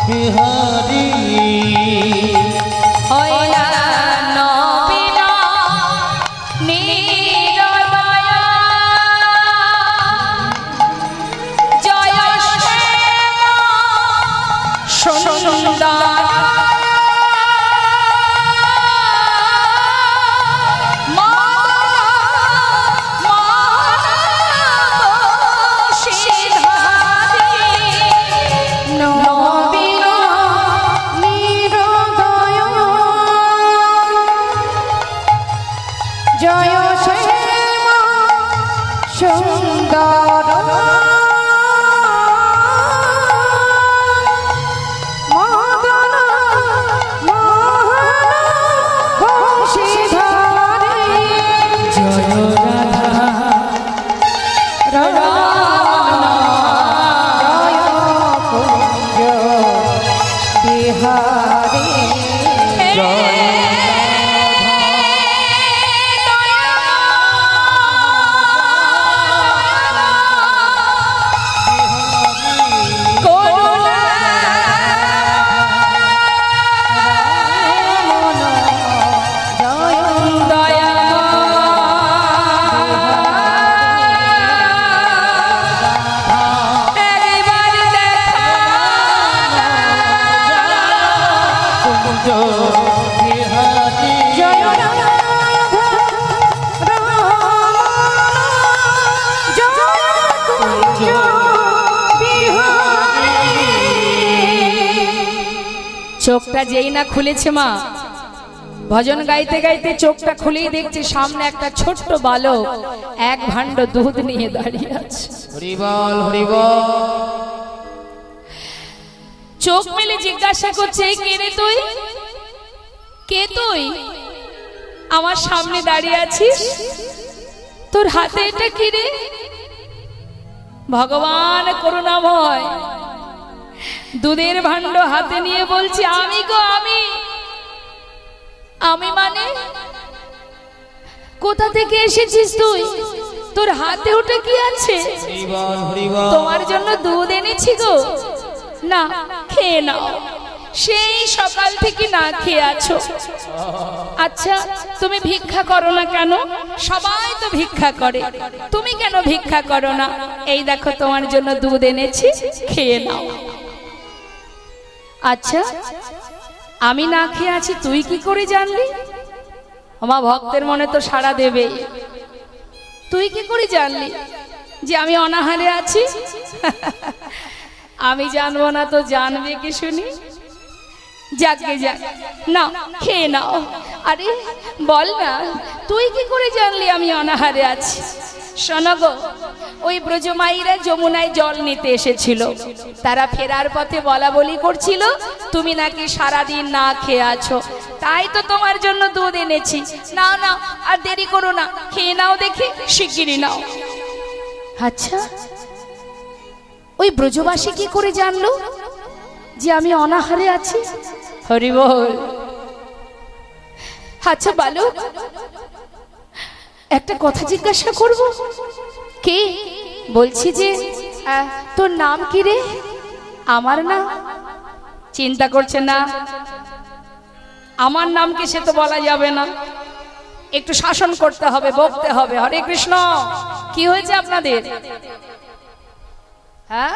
বিহারী হইলা নবীন নিরদয় জয় শ্যাম সুন্দর নবীন নিরোদয় জয় শ্যাম সুন্দর মদন মোহন বংশীধারী জয় রাধা বিহারী বিহারী জয় রাধা জয় কুঞ্জ বিহারী চোখটা যেই না খুলেছে মা, ভজন গাইতে গাইতে চোখটা খুলেই দেখছে সামনে একটা ছোট্ট বালক এক ভাণ্ড দুধ নিয়ে দাঁড়িয়ে আছে। হরিবল হরিবল চোখ মেলে জিজ্ঞাসা করছে, কে রে তুই? কে তুই আমার সামনে দাঁড়িয়ে আছিস? তোর হাতে এটা কি রে? ভগবান করুণাময় দুধের ভাণ্ড হাতে নিয়ে বলছে, আমি গো আমি। আমি মানে কোথা থেকে এসেছিস তুই? তোর হাতে ওটা কি আছে? হরিবল হরিবল তোমার জন্য দুধ এনেছি গো, না খেয়ে নাও। সেই সকাল থেকে না খেয়ে আছো। আচ্ছা তুমি ভিক্ষা করো না কেন? সবাই তো ভিক্ষা করে, তুমি কেন ভিক্ষা করো না? এই দেখো তোমার জন্য দুধ এনেছি, খেয়ে নাও। আচ্ছা আমি না খেয়ে আছি তুই কি করে জানলি? আমার ভক্তের মনে তো সাড়া দেবে। তুই কি করে জানলি যে আমি অনাহারে আছি? আমি জানবো না তো জানবে কি শুনি? যাকে যাক, না খেয়ে নাও। আরে বল না, তুই কি করে জানলি আমি অনাহারে আছি? শোনো গো, ওই ব্রজমাইরা যমুনায় জল নিতে এসেছিল, তারা ফেরার পথে বলা বলি করছিল তুমি নাকি সারাদিন না খেয়ে আছো, তাই তো তোমার জন্য দুধ এনেছি। নাও নাও, আর দেরি করো না, খেয়ে নাও দেখি, শিগগিরই নাও। আচ্ছা ওই ব্রজবাসী কি করে জানলো যে আমি অনাহারে আছি? হরি বল। আচ্ছা বালক, একটা কথা জিজ্ঞাসা করব। কে? বলছি যে তোর নাম কি রে? আমার নাম? চিন্তা করছে না, আমার নাম কি সে তো বলা যাবে না, একটু শাসন করতে হবে, বকতে হবে। হরে কৃষ্ণ। কি হয়েছে আপনাদের? হ্যাঁ,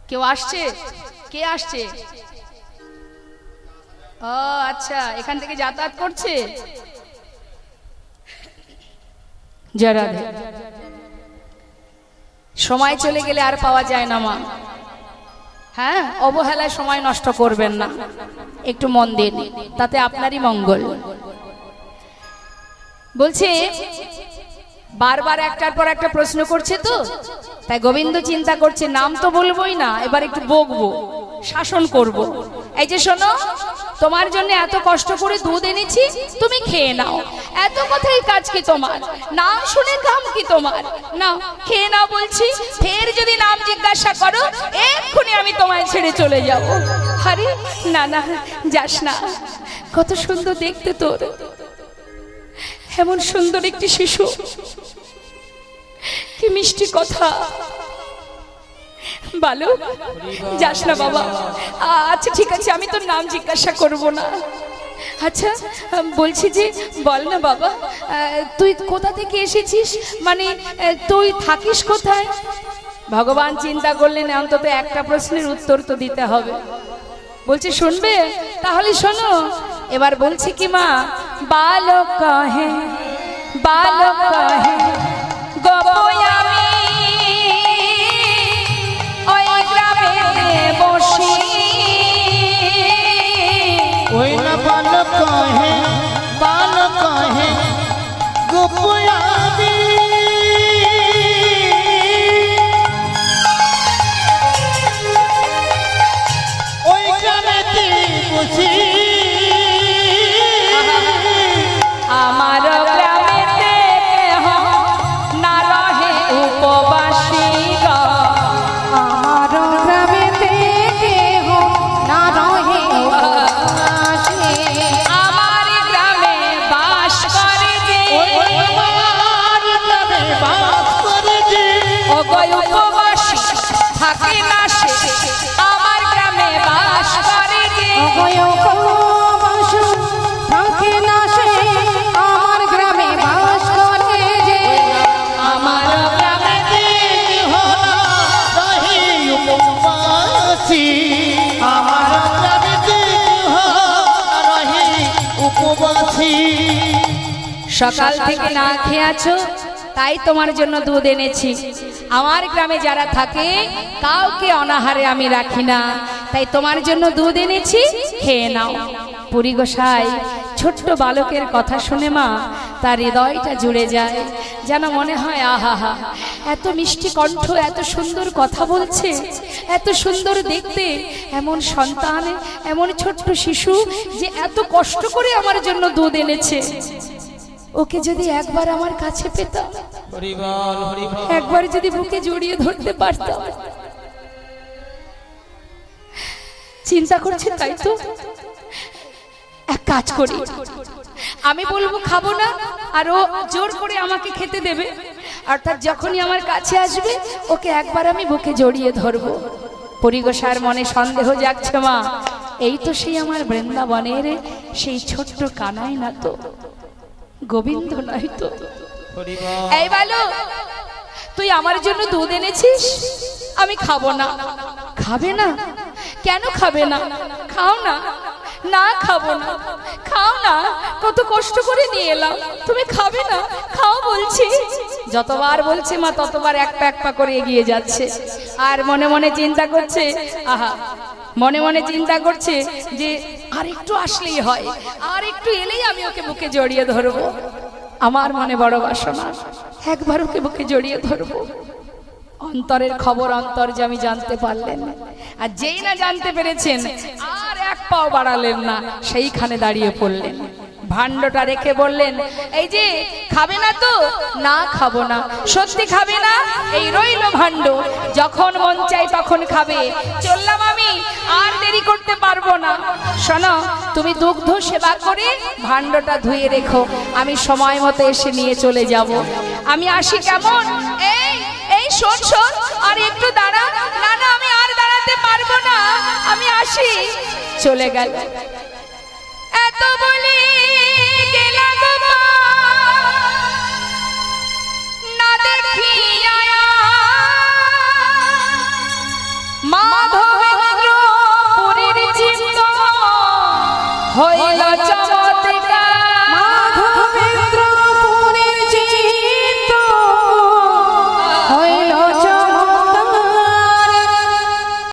কেউ আসছে? কে আসছে? ও আচ্ছা, এখান থেকে যাতায়াত করছে। যারা সময় চলে গেলে আর পাওয়া যায় না মা। হ্যাঁ, অবহেলায় সময় নষ্ট করবেন না, একটু মন দিন, তাতে আপনারই মঙ্গল। বলছে বারবার একটার পর একটা প্রশ্ন করছে তো, তাই গোবিন্দ চিন্তা করছে নাম তো বলবোই না, এবার একটু বকবো, শাসন করব। এই যে শোনো, তোমার জন্য এত কষ্ট করে দুধ এনেছি, তুমি খেয়ে নাও। এত কথাই কাজ কি তোমার? নাম শুনে কাম কি তোমার? নাও খেয়ে নাও বলছি। ফের যদি নাম জিজ্ঞাসা করো, এক্ষুনি আমি তোমায় ছেড়ে চলে যাব। আরে না না, যাস না। কত সুন্দর দেখতে তোর, এমন সুন্দর একটি শিশু, কি মিষ্টি কথা। বলো, যাস না বাবা। আচ্ছা ঠিক আছে, আমি তোর নাম জিজ্ঞাসা করব না। আচ্ছা বলছি যে, বল না বাবা, তুই কোথা থেকে এসেছিস, মানে তুই থাকিস কোথায়? ভগবান চিন্তা করলেন অন্তত একটা প্রশ্নের উত্তর তো দিতে হবে। বলছে শুনবে? তাহলে শোনো। এবার বলছি কি মা, বালক কহে বালক কহে গোপয়ামি ওই গ্রামে বসি। ওই না বালক কহে গোপয়ামি ওই গ্রামেতে বসি। আমার গ্রামেতে কেহ না রহে উপবাসী গো। আমার গ্রামেতে কেহ না রহে উপবাসী। আমার গ্রামে বাস করে যে, আমার গ্রামে বাস করে যে, ও গো উপবাসী থাকে না সে। আমার গ্রামে বাস করে যে, অগয় উপবাস থাকে না সে। আমার গ্রামে বাস করে যে, আমার গ্রামেতে কেহ না রহে উপবাসী। আমার গ্রামেতে কেহ না রহে উপবাসী। সকাল থেকে না খেয়ে আছো, তাই তোমার জন্য দুধ এনেছি। আমার গ্রামে যারা থাকে কাউকে অনাহারে আমি রাখি না, তাই তোমার জন্য দুধ এনেছি, খেয়ে নাও। পুরী গোসাই ছোট্ট বালকের কথা শুনে মা তার হৃদয়টা জুড়ে যায়, যেন মনে হয় আহা, এত মিষ্টি কণ্ঠ, এত সুন্দর কথা বলছে, এত সুন্দর দেখতে, এমন সন্তান, এমন ছোট্ট শিশু যে এত কষ্ট করে আমার জন্য দুধ এনেছে। ওকে যদি একবার আমার কাছে পেতাম, একবার যদি বুকে জড়িয়ে ধরতে পারতাম। চিন্তা করছে তাই তো? এক কাজ করি, আমি বলবো খাবো না, আর ও জোর করে আমাকে খেতে দেবে। অর্থাৎ যখনই আমার কাছে আসবে, ওকে একবার আমি বুকে জড়িয়ে ধরবো। পরিগোসার মনে সন্দেহ জাগছে, মা এই তো সেই আমার বৃন্দাবনের সেই ছোট্ট কানাই না তো, গোবিন্দ নয় তো। এই বলো, তুই আমার জন্য দুধ এনেছিস, আমি খাবো না। খাবে না? কেন খাবে না? খাও না। না খাবো না। খাও না, কত কষ্ট করে নিয়ে এলাম, তুমি খাবে না? খাও বলছি। যতবার বলছে মা ততবার এক পা করে এগিয়ে যাচ্ছে, আর মনে মনে চিন্তা করছে, আহা, মনে মনে চিন্তা করছে যে আর একটু আসলেই হয়, আর একটু এলেই আমি ওকে বুকে জড়িয়ে ধরবো। আমার মনে বড় বাসনা, একবার ওকে বুকে জড়িয়ে ধরবো। অন্তরের খবর অন্তর্যামী জানতে পারলেন, আর যেই না জানতে পেরেছেন আর এক পাও বাড়ালেন না, সেইখানে দাঁড়িয়ে পড়লেন। ভাণ্ডটা রেখে বললেন, এই যে খাবে না তো? না খাবো না। সত্যি খাবে না? এই রইল ভাণ্ড, যখন মন চাই তখন খাবে। চললাম আমি, আর দেরি করতে পারবো না। শোনো, তুমি দুগ্ধ সেবা করে ভাণ্ডটা ধুয়ে রেখো, আমি সময় মতো এসে নিয়ে চলে যাব। আমি আসি কেমন? এই এই শোন শোন, আর একটু দাঁড়া। না না, আমি আর দাঁড়াতে পারবো না, আমি আসি। চলে গেল। এত বলি গেলা গো